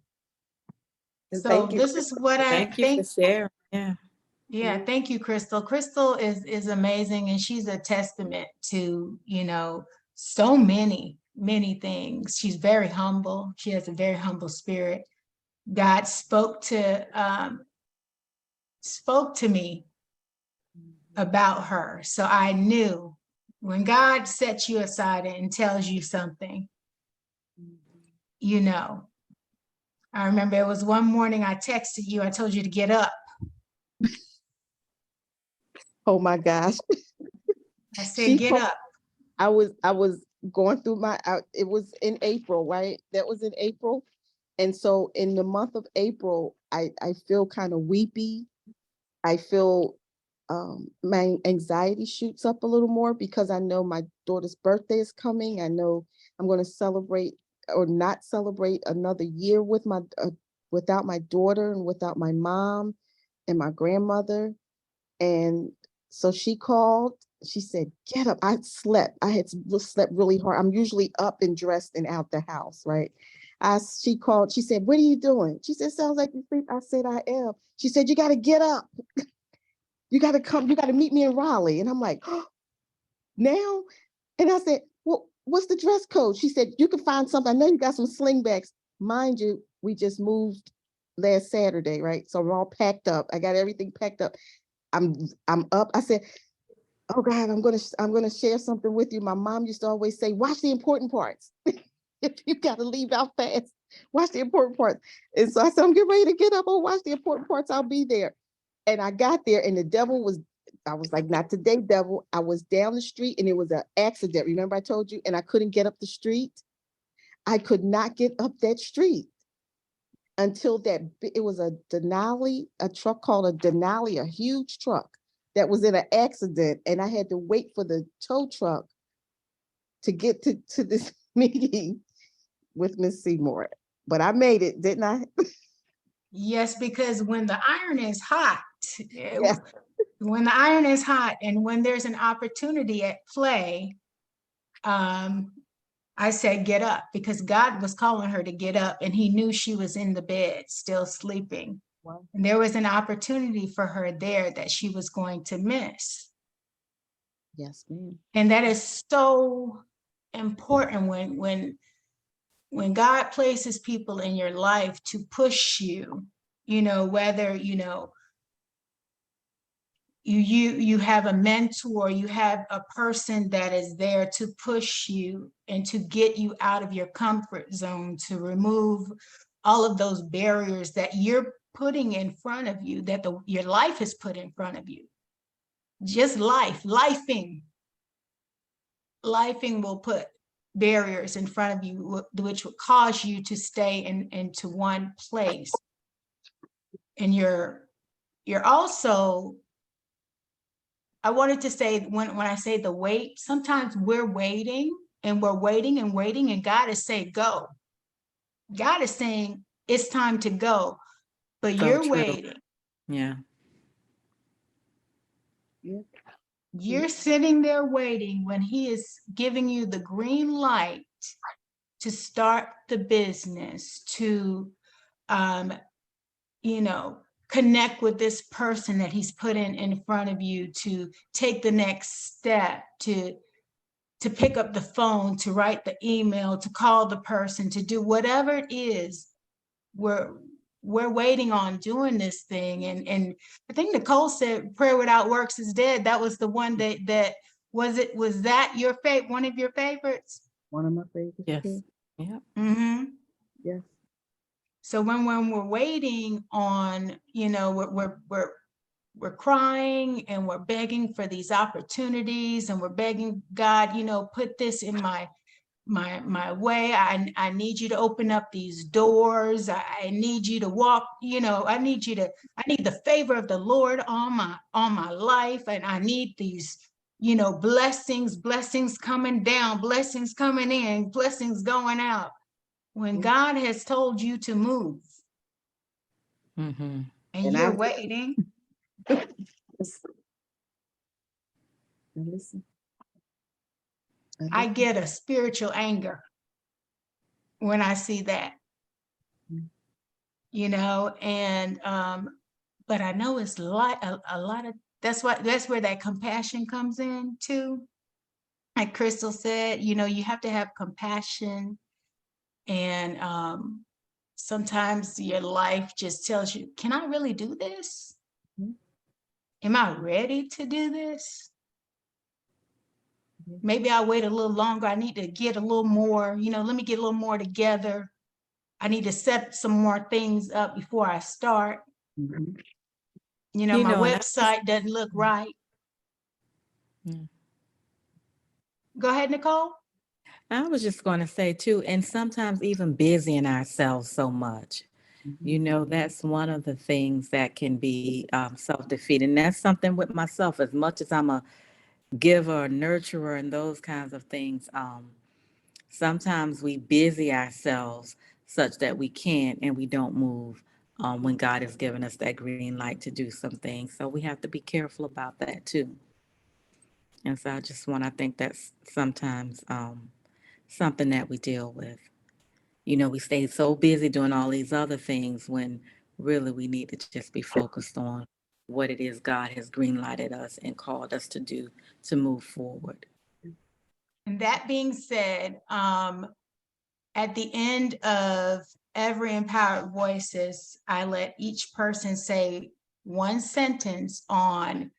So this is what I
Thank you for sharing. Yeah.
Yeah, thank you, Crystal. Crystal is amazing, and she's a testament to, so many things. She's very humble. She has a very humble spirit. God spoke to me about her. So I knew when God sets you aside and tells you something, I remember it was one morning I texted you, I told you to get up.
Oh my gosh.
I said, get up.
I was going through it was in April, right? That was in April. And so in the month of April, I feel kind of weepy. I feel my anxiety shoots up a little more because I know my daughter's birthday is coming. I know I'm going to celebrate or not celebrate another year with my without my daughter and without my mom and my grandmother. And so she called. She said, "Get up." I slept. I had slept really hard. I'm usually up and dressed and out the house, right? She called. She said, "What are you doing?" She said, "Sounds like you sleep." I said, "I am." She said, "You got to get up. You got to come. You got to meet me in Raleigh." And I'm like, "Oh, now?" And I said, "Well, what's the dress code?" She said, "You can find something. I know you got some slingbacks." Mind you, we just moved last Saturday, right? So we're all packed up. I got everything packed up. I'm up. I said, "Oh God, I'm gonna share something with you." My mom used to always say, "Watch the important parts." If you gotta leave out fast, watch the important parts. And so I said, "I'm getting ready to get up. Oh, watch the important parts. I'll be there." And I got there, and the devil was. I was like, "Not today, devil." I was down the street, and it was an accident. Remember, I told you, and I couldn't get up the street. I could not get up that street until it was a Denali, a truck called a Denali, a huge truck that was in an accident, and I had to wait for the tow truck to get to this meeting with Miss Seymour. But I made it, didn't I?
Yes, because when the iron is hot,
Yeah.
when the iron is hot and when there's an opportunity at play, I said, get up, because God was calling her to get up, and he knew she was in the bed still sleeping.
Wow.
And there was an opportunity for her there that she was going to miss.
Yes, ma'am.
And that is so important when God places people in your life to push you, whether, you have a mentor, you have a person that is there to push you and to get you out of your comfort zone, to remove all of those barriers that you're putting in front of you, that your life has put in front of you. Just lifing will put barriers in front of you, which will cause you to stay into one place. And you're also, I wanted to say, when I say the wait, sometimes we're waiting and we're waiting and waiting, and God is saying, go. God is saying, it's time to go, but
So
you're
true.
waiting.
Yeah.
Yeah.
You're sitting there waiting when he is giving you the green light to start the business, to, connect with this person that he's put in front of you, to take the next step, to pick up the phone, to write the email, to call the person, to do whatever it is. We're waiting on doing this thing. And I think Nicole said prayer without works is dead. That was the one that was that your favorite, one of your favorites?
One of my favorites.
Yes.
Too.
Yeah.
Mm-hmm.
Yes.
So when we're waiting on, we're crying and we're begging for these opportunities, and we're begging God, put this in my way. I need you to open up these doors. I need you to walk, I need the favor of the Lord on my life. And I need these, blessings coming down, blessings coming in, blessings going out. When God has told you to move,
Mm-hmm.
and
And
you're waiting.
listen.
I get a spiritual anger when I see that, and but I know it's a lot of, that's where that compassion comes in too. Like Crystal said, you have to have compassion, and sometimes your life just tells you, can I really do this? Am I ready to do this? Maybe I'll wait a little longer. I need to get a little more, let me get a little more together. I need to set some more things up before I start.
Mhm.
My
And
website doesn't look right.
Yeah.
Go ahead, Nicole.
I was just going to say too, and sometimes even busying ourselves so much, You know, that's one of the things that can be self-defeating. That's something with myself, as much as I'm a giver, nurturer, and those kinds of things. Sometimes we busy ourselves such that we can't and we don't move when God has given us that green light to do some things. So we have to be careful about that too. And so I think that's sometimes something that we deal with. You know, we stay so busy doing all these other things when really we need to just be focused on what it is God has green lighted us and called us to do to move forward.
And that being said, at the end of every Empowered Voices, I let each person say one sentence on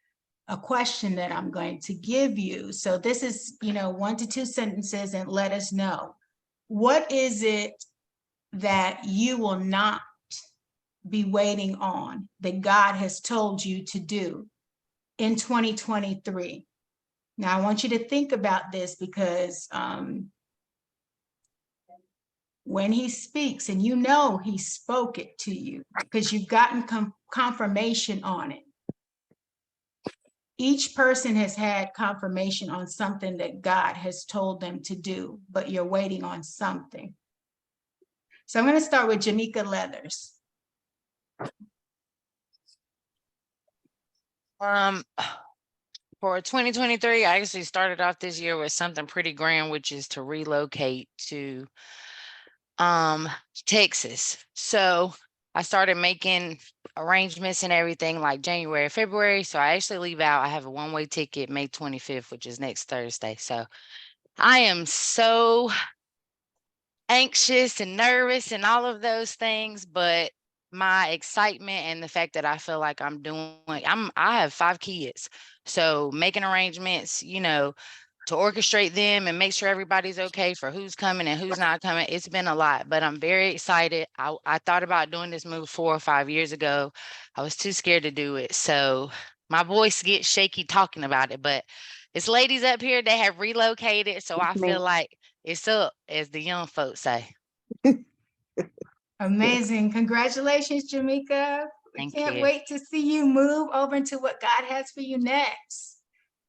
a question that I'm going to give you. So this is, 1 to 2 sentences, and let us know, what is it that you will not be waiting on that God has told you to do in 2023? Now, I want you to think about this because when he speaks, and he spoke it to you because you've gotten confirmation on it. Each person has had confirmation on something that God has told them to do, but you're waiting on something. So I'm going to start with Jamaica Leathers.
For 2023, I actually started off this year with something pretty grand, which is to relocate to Texas. So I started making arrangements and everything like January, February. So I actually leave out. I have a one-way ticket May 25th, which is next Thursday. So I am so anxious and nervous and all of those things, but my excitement and the fact that I feel like I have 5 kids. So making arrangements, to orchestrate them and make sure everybody's okay for who's coming and who's not coming. It's been a lot, but I'm very excited. I thought about doing this move 4 or 5 years ago. I was too scared to do it. So my voice gets shaky talking about it, but it's ladies up here that have relocated. So I feel like it's up, as the young folks say.
Amazing. Congratulations, Jamaica. We
Thank
can't
you.
wait to see you move over into what God has for you next.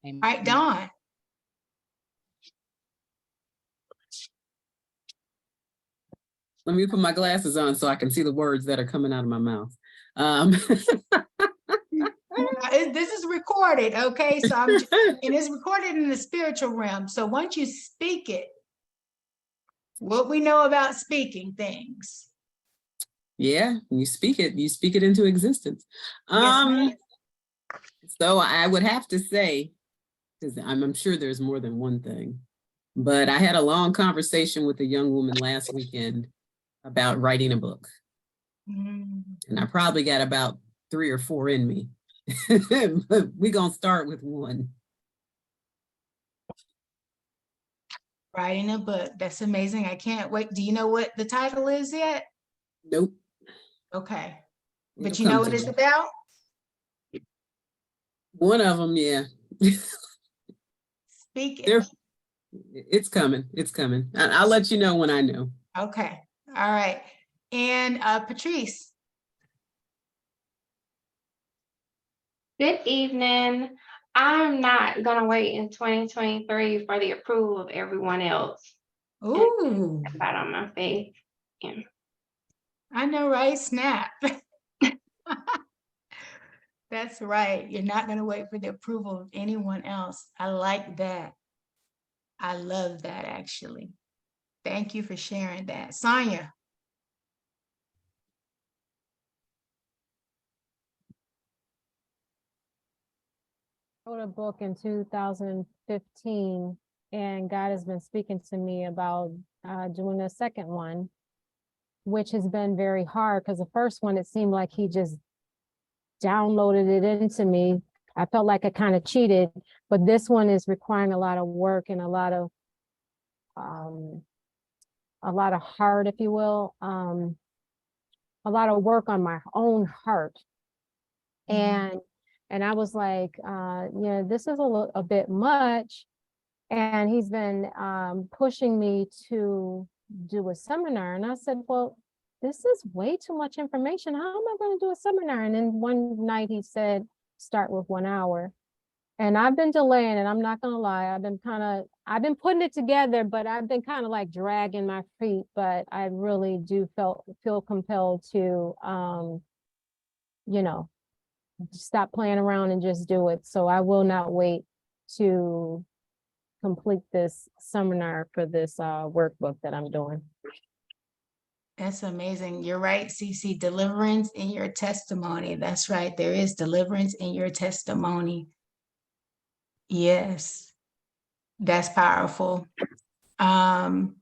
Amen.
All right, Dawn.
Let me put my glasses on so I can see the words that are coming out of my mouth.
This is recorded, okay? So and it's recorded in the spiritual realm. So once you speak it, what we know about speaking things.
Yeah, you speak it into existence.
Yes,
So I would have to say, because I'm sure there's more than one thing, but I had a long conversation with a young woman last weekend about writing a book. And I probably got about 3 or 4 in me, but we're going to start with one.
Writing a book. That's amazing. I can't wait. Do you know what the title is yet?
Nope.
Okay. But
It'll
you know
come
what
to
it's
me.
about?
One of them, yeah.
Speak it.
It's coming. It's coming. I'll let you know when I know.
Okay. All right. And Patrice.
Good evening. I'm not going to wait in 2023 for the approval of everyone else.
Ooh.
That on my face. Yeah.
I know, right? Snap. That's right. You're not going to wait for the approval of anyone else. I like that. I love that, actually. Thank you for sharing that. Sonia.
Wrote a book in 2015, and God has been speaking to me about doing a second one, which has been very hard because the first one, it seemed like he just downloaded it into me. I felt like I kind of cheated, but this one is requiring a lot of work and a lot of heart, if you will, a lot of work on my own heart. And I was like, this is a bit much. And he's been pushing me to do a seminar. And I said, well, this is way too much information. How am I going to do a seminar? And then one night he said, start with 1 hour. And I've been delaying it. I'm not going to lie. I've been putting it together, but I've been kind of like dragging my feet. But I really do feel compelled to, you know, stop playing around and just do it. So I will not wait to complete this seminar for this workbook that I'm doing.
That's amazing. You're right, Cece. Deliverance in your testimony. That's right. There is deliverance in your testimony. Yes, that's powerful. Angela.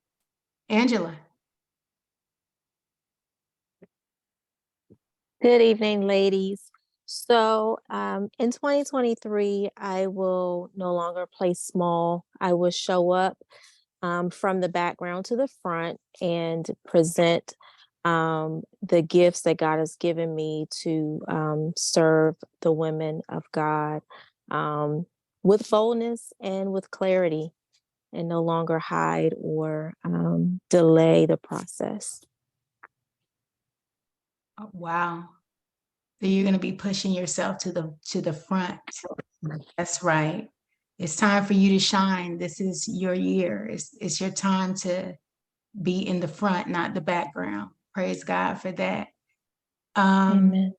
Good evening, ladies. So in 2023, I will no longer play small. I will show up from the background to the front and present the gifts that God has given me to serve the women of God with boldness and with clarity, and no longer hide or delay the process.
Oh, wow. So you're going to be pushing yourself to the front. That's right. It's time for you to shine. This is your year. It's your time to be in the front, not the background. Praise God for that.
Amen.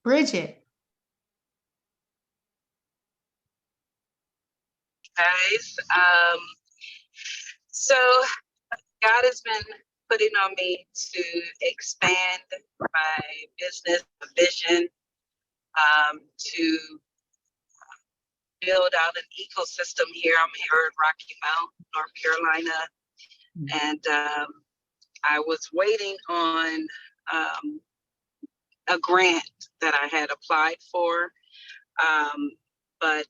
Bridget.
Guys, so God has been putting on me to expand my business vision, to build out an ecosystem here. I'm here in Rocky Mount, North Carolina, and I was waiting on a grant that I had applied for, but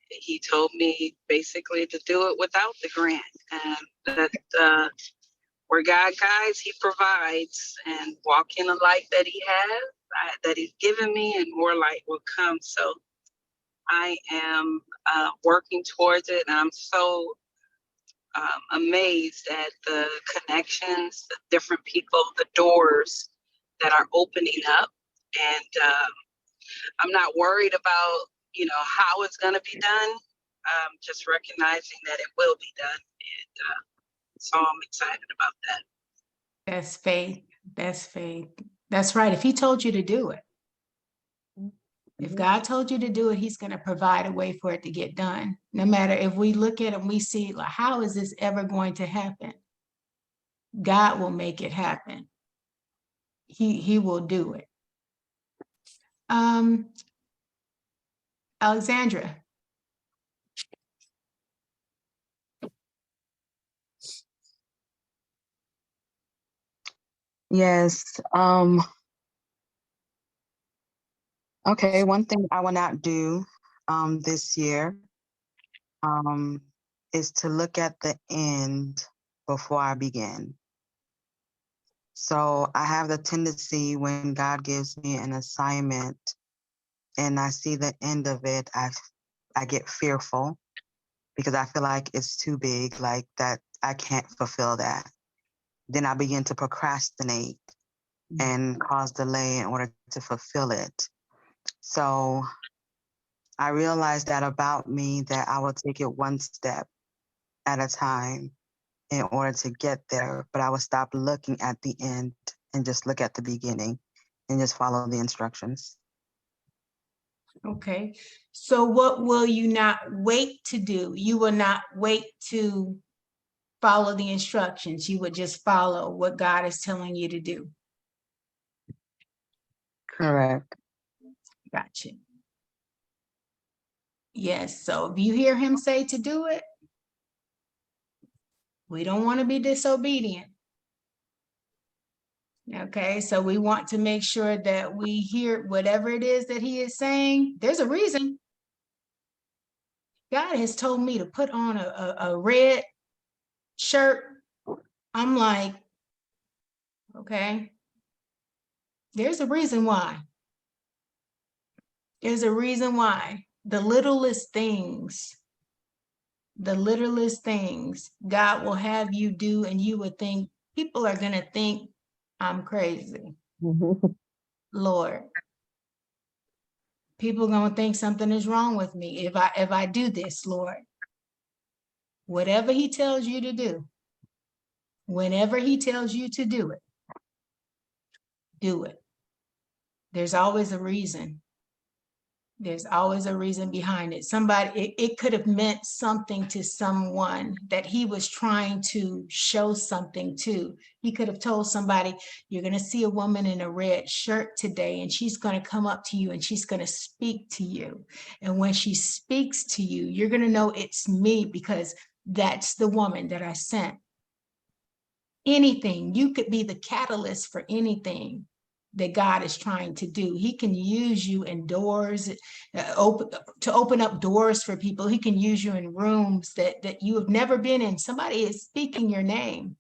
he told me basically to do it without the grant, and that where God guides, he provides, and walk in the light that he has, that he's given me, and more light will come. So I am working towards it, and I'm so amazed at the connections, the different people, the doors that are opening up. And I'm not worried about, how it's going to be done. Just recognizing that it will be done. And so I'm excited about that.
That's faith. That's faith. That's right. If he told you to do it, if God told you to do it, he's going to provide a way for it to get done. No matter if we look at it and we see, like, how is this ever going to happen? God will make it happen. He will do it. Alexandra.
Yes. Okay, one thing I will not do this year is to look at the end before I begin. So I have the tendency, when God gives me an assignment and I see the end of it, I get fearful because I feel like it's too big, like that I can't fulfill that. Then I begin to procrastinate and cause delay in order to fulfill it. So I realized that about me, that I will take it one step at a time in order to get there, but I will stop looking at the end and just look at the beginning and just follow the instructions.
Okay. So what will you not wait to do? You will not wait to follow the instructions. You would just follow what God is telling you to do.
Correct.
Gotcha. Yes. So if you hear him say to do it, we don't want to be disobedient. Okay. So we want to make sure that we hear whatever it is that he is saying. There's a reason. God has told me to put on a red shirt. I'm like, okay, there's a reason why. There's a reason why. The littlest things, God will have you do, and you would think, people are going to think I'm crazy. Lord, people gonna think something is wrong with me if I do this, Lord. Whatever he tells you to do, whenever he tells you to do it, do it. There's always a reason. There's always a reason behind it. Somebody, it could have meant something to someone that he was trying to show something to. He could have told somebody, you're going to see a woman in a red shirt today, and she's going to come up to you and she's going to speak to you. And when she speaks to you, you're going to know it's me because that's the woman that I sent. Anything, you could be the catalyst for anything that God is trying to do. He can use you in doors, to open up doors for people. He can use you in rooms that you have never been in. Somebody is speaking your name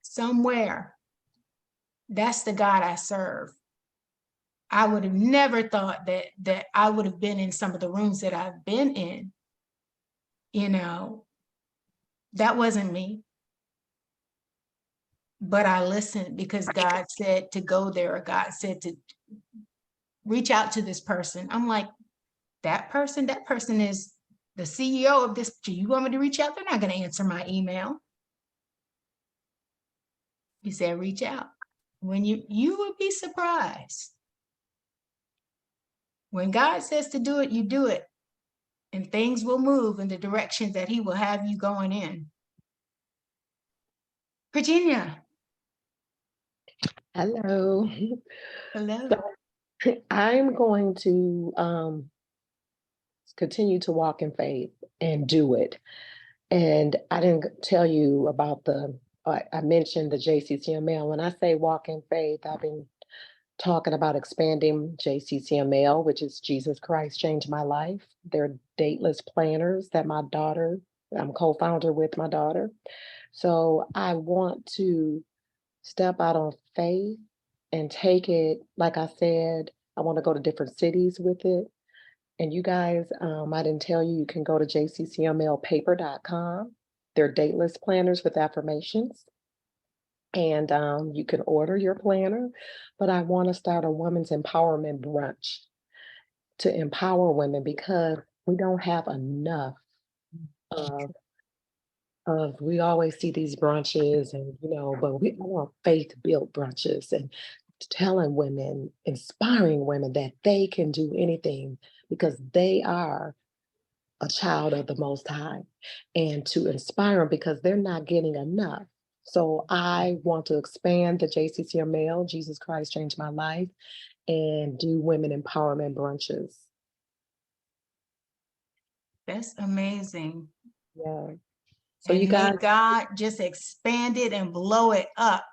somewhere. That's the God I serve. I would have never thought that I would have been in some of the rooms that I've been in. You know, that wasn't me. But I listened because God said to go there, or God said to reach out to this person. I'm like, that person is the CEO of this. Do you want me to reach out? They're not going to answer my email. He said, reach out. When you would be surprised. When God says to do it, you do it. And things will move in the direction that he will have you going in. Virginia.
Hello.
Hello.
So I'm going to continue to walk in faith and do it. And I didn't tell you about I mentioned the JCCML. When I say walk in faith, I've been talking about expanding JCCML, which is Jesus Christ Changed My Life. They're dateless planners that I'm co-founder with my daughter. So I want to step out on faith and take it. Like I said, I want to go to different cities with it. And you guys, I didn't tell you, you can go to jccmlpaper.com. They're dateless planners with affirmations. And you can order your planner. But I want to start a women's empowerment brunch to empower women because we don't have enough of we always see these brunches and, but we want faith-built brunches and telling women, inspiring women that they can do anything because they are a child of the Most High, and to inspire them because they're not getting enough. So I want to expand the JCCML, Jesus Christ Changed My Life, and do women empowerment brunches.
That's amazing.
Yeah. So
and
you guys,
may God just expand it and blow it up.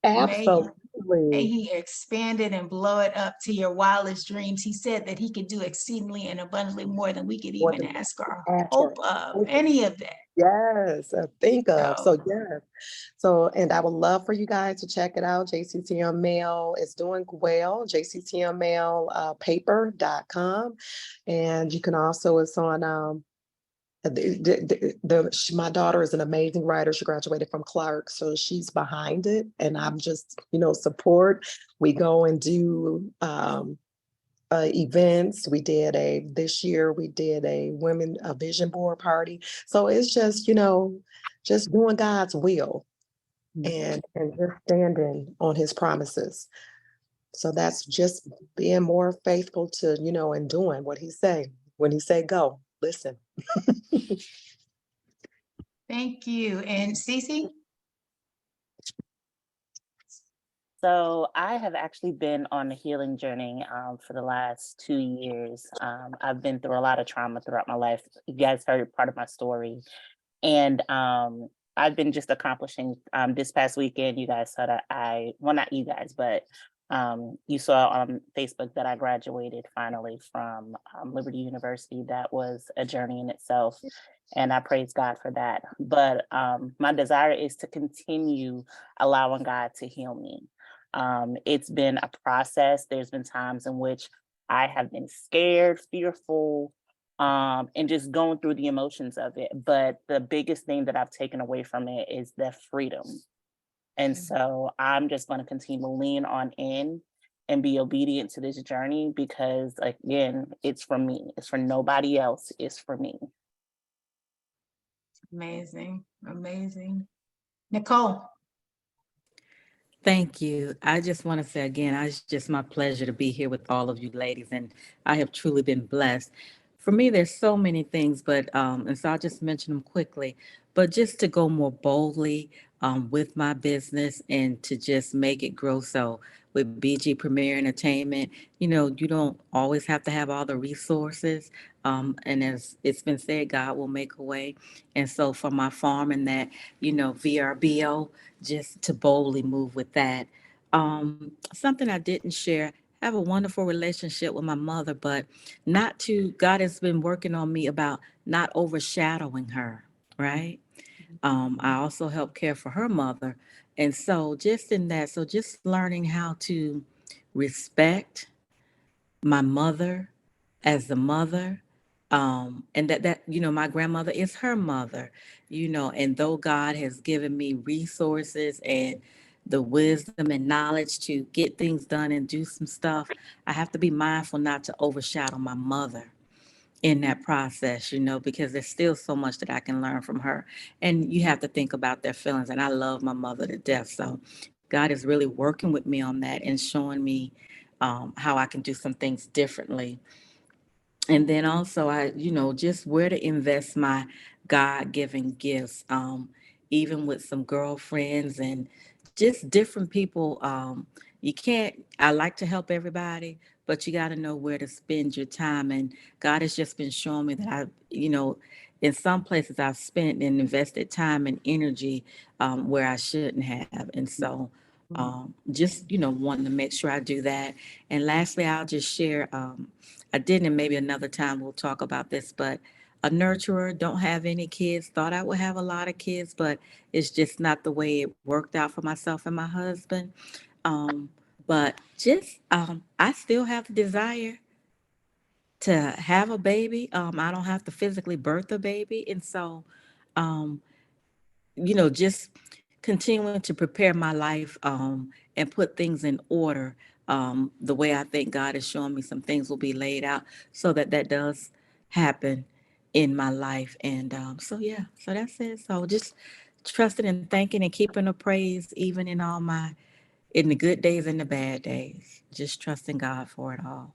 absolutely.
May he expand it and blow it up to your wildest dreams. He said that he could do exceedingly and abundantly more than we could even ask or hope of, any of that.
Yes, think of. So yes. So, and I would love for you guys to check it out. JCCML is doing well, jccmlpaper.com. And you can also, it's on, my daughter is an amazing writer. She graduated from Clark, so she's behind it. And I'm just, support. We go and do events. This year we did a vision board party. So it's just, just doing God's will and just standing on his promises. So that's just being more faithful to, and doing what he say. When he say go, listen.
Thank you. And Cece?
So I have actually been on a healing journey for the last 2 years. I've been through a lot of trauma throughout my life. You guys heard part of my story. And I've been just accomplishing this past weekend. You guys saw that well, not you guys, but you saw on Facebook that I graduated finally from Liberty University. That was a journey in itself. And I praise God for that. But my desire is to continue allowing God to heal me. It's been a process. There's been times in which I have been scared, fearful, and just going through the emotions of it. But the biggest thing that I've taken away from it is the freedom And so I'm just going to continue to lean on in and be obedient to this journey because, again, it's for me. It's for nobody else. It's for me.
Amazing. Amazing. Nicole.
Thank you. I just want to say again, it's just my pleasure to be here with all of you ladies, and I have truly been blessed. For me, there's so many things, but and so I'll just mention them quickly. But just to go more boldly with my business and to just make it grow. So with BG Premier Entertainment, you don't always have to have all the resources. And as it's been said, God will make a way. And so for my farm and that, VRBO, just to boldly move with that. Something I didn't share, I have a wonderful relationship with my mother, but God has been working on me about not overshadowing her, right? I also help care for her mother. And so just in that, so just learning how to respect my mother as the mother, and that my grandmother is her mother, and though God has given me resources and the wisdom and knowledge to get things done and do some stuff, I have to be mindful not to overshadow my mother in that process, because there's still so much that I can learn from her. And you have to think about their feelings. And I love my mother to death. So God is really working with me on that and showing me how I can do some things differently. And then also just where to invest my God-given gifts, even with some girlfriends and just different people. I like to help everybody, but you got to know where to spend your time. And God has just been showing me that in some places I've spent and invested time and energy where I shouldn't have. And so just, wanting to make sure I do that. And lastly, I'll just share, I didn't, and maybe another time we'll talk about this, but a nurturer, don't have any kids, thought I would have a lot of kids, but it's just not the way it worked out for myself and my husband. But just, I still have the desire to have a baby. I don't have to physically birth a baby. And so, um, just continuing to prepare my life and put things in order the way I think God is showing me some things will be laid out so that does happen in my life. And so that's it. So just trusting and thanking and keeping a praise even in the good days and the bad days. Just trusting God for it all.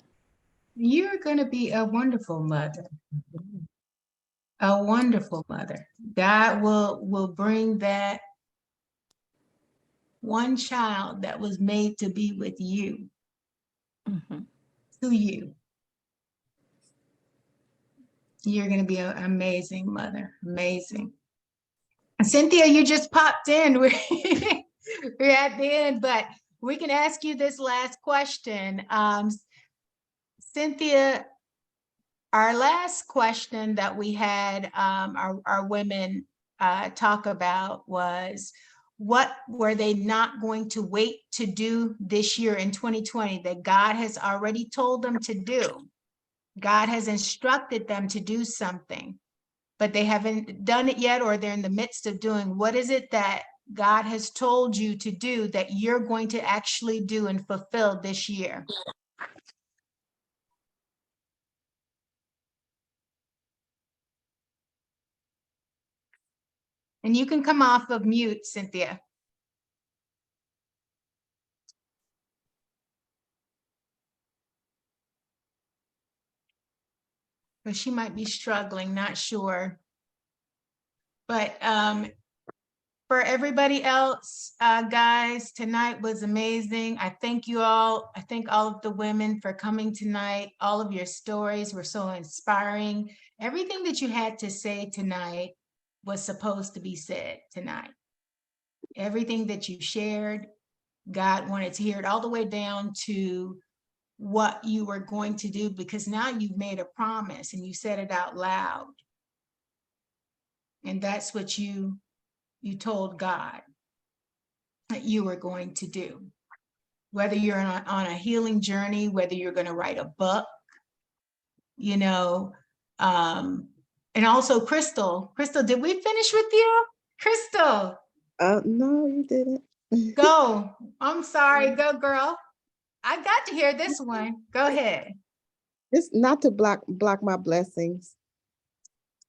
You're going to be a wonderful mother. A wonderful mother. God will bring that one child that was made to be with you to you. You're going to be an amazing mother. Amazing. Cynthia, you just popped in. We're at the end, but we can ask you this last question. Cynthia, our last question that we had our women talk about was, what were they not going to wait to do this year in 2020 that God has already told them to do? God has instructed them to do something, but they haven't done it yet, or they're in the midst of doing. What is it that God has told you to do that you're going to actually do and fulfill this year? And you can come off of mute, Cynthia. But she might be struggling, not sure. But for everybody else, guys, tonight was amazing. I thank you all. I thank all of the women for coming tonight. All of your stories were so inspiring. Everything that you had to say tonight was supposed to be said tonight. Everything that you shared, God wanted to hear it all the way down to what you were going to do, because now you've made a promise and you said it out loud. And that's what you told God that you were going to do. Whether you're on a healing journey, whether you're going to write a book, and also Crystal, did we finish with you? Crystal.
No, you didn't.
Go. I'm sorry. Go, girl. I got to hear this one. Go ahead.
It's not to block my blessings.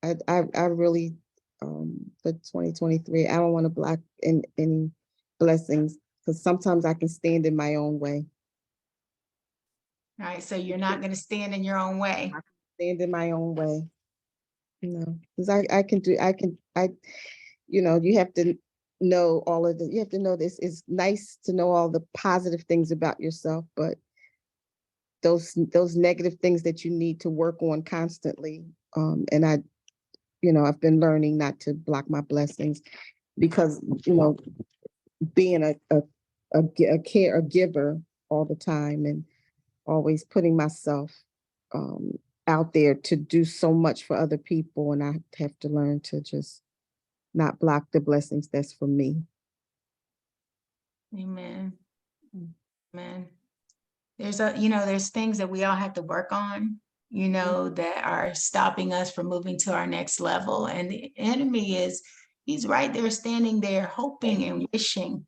I really, for 2023, I don't want to block any blessings, because sometimes I can stand in my own way.
All right. So you're not going to stand in your own way.
Stand in my own way. No, because you have to know all of you have to know this. It's nice to know all the positive things about yourself, but those negative things that you need to work on constantly. And I've been learning not to block my blessings, because, being a giver all the time and always putting myself out there to do so much for other people. And I have to learn to just not block the blessings that's for me.
Amen. Amen. There's things that we all have to work on, that are stopping us from moving to our next level. And the enemy he's right there standing there hoping and wishing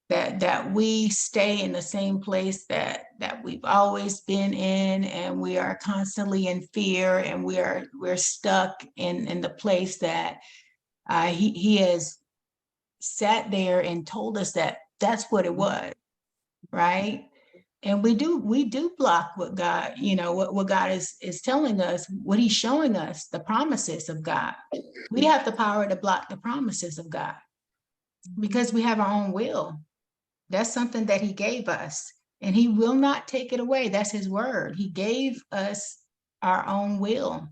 that we stay in the same place that we've always been in, and we are constantly in fear, and we're stuck in the place that he has sat there and told us that that's what it was, right? And we do block what God, what God is telling us, what he's showing us, the promises of God. We have the power to block the promises of God because we have our own will. That's something that he gave us, and he will not take it away. That's his word. He gave us our own will.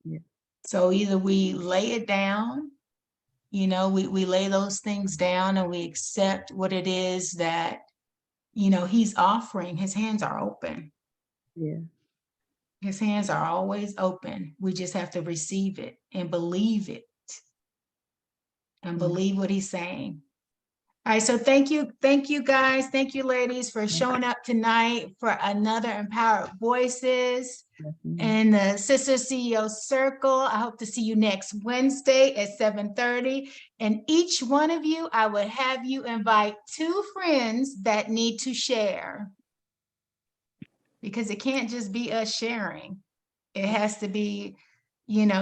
Yeah.
So either we lay it down, we lay those things down, and we accept what it is that he's offering. His hands are open.
Yeah.
His hands are always open. We just have to receive it and believe it and believe what he's saying. All right. So thank you guys. Thank you, ladies, for showing up tonight for another Empowered Voices and the Sister CEO Circle. I hope to see you next Wednesday at 7:30. And each one of you, I would have you invite 2 friends that need to share, because it can't just be us sharing. It has to be,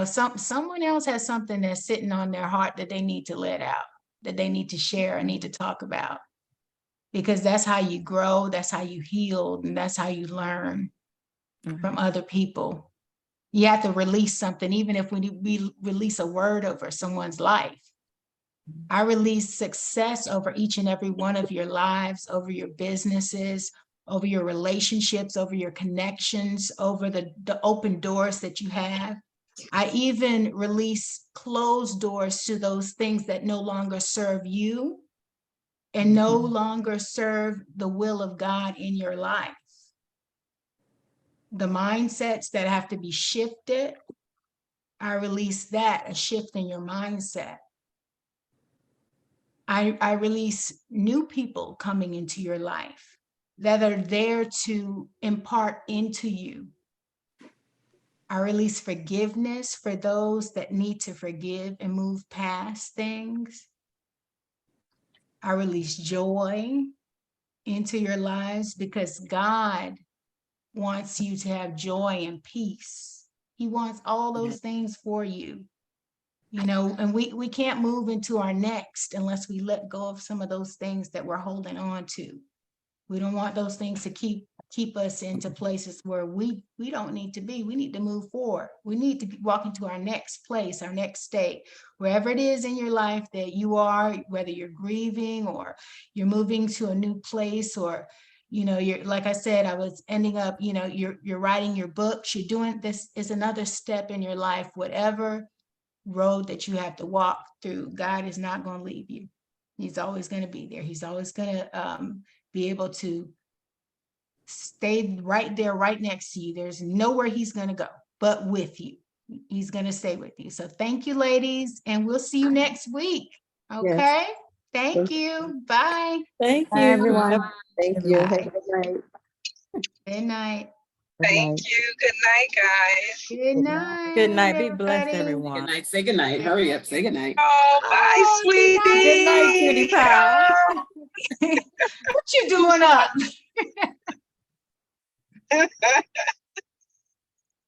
someone else has something that's sitting on their heart that they need to let out, that they need to share and need to talk about, because that's how you grow, that's how you heal, and that's how you learn from other people. You have to release something, even if we release a word over someone's life. I release success over each and every one of your lives, over your businesses, over your relationships, over your connections, over the open doors that you have. I even release closed doors to those things that no longer serve you and no longer serve the will of God in your life. The mindsets that have to be shifted, I release that, a shift in your mindset. I release new people coming into your life that are there to impart into you. I release forgiveness for those that need to forgive and move past things. I release joy into your lives, because God wants you to have joy and peace. He wants all those things for you, and we can't move into our next unless we let go of some of those things that we're holding on to. We don't want those things to keep us into places where we don't need to be. We need to move forward. We need to walk into our next place, our next state, wherever it is in your life that you are, whether you're grieving or you're moving to a new place, or, you're, like I said, I was ending up, you're writing your books, you're doing this is another step in your life. Whatever road that you have to walk through, God is not going to leave you. He's always going to be there. He's always going to be able to stay right there, right next to you. There's nowhere he's going to go but with you. He's going to stay with you. So thank you, ladies, and we'll see you next week. Okay.
Yes.
Thank you. Bye.
Thank
Bye,
you.
everyone.
Thank you. Have a good night.
Good night.
Good
Thank
night.
you. Good night, guys.
Good
Good night.
night.
Good night. Be blessed,
everybody.
everyone.
Good night. Say good night. Hurry up. Say good night.
Oh, bye,
Oh,
sweetie.
Good night, cutie pie.
What you doing up?
Oh.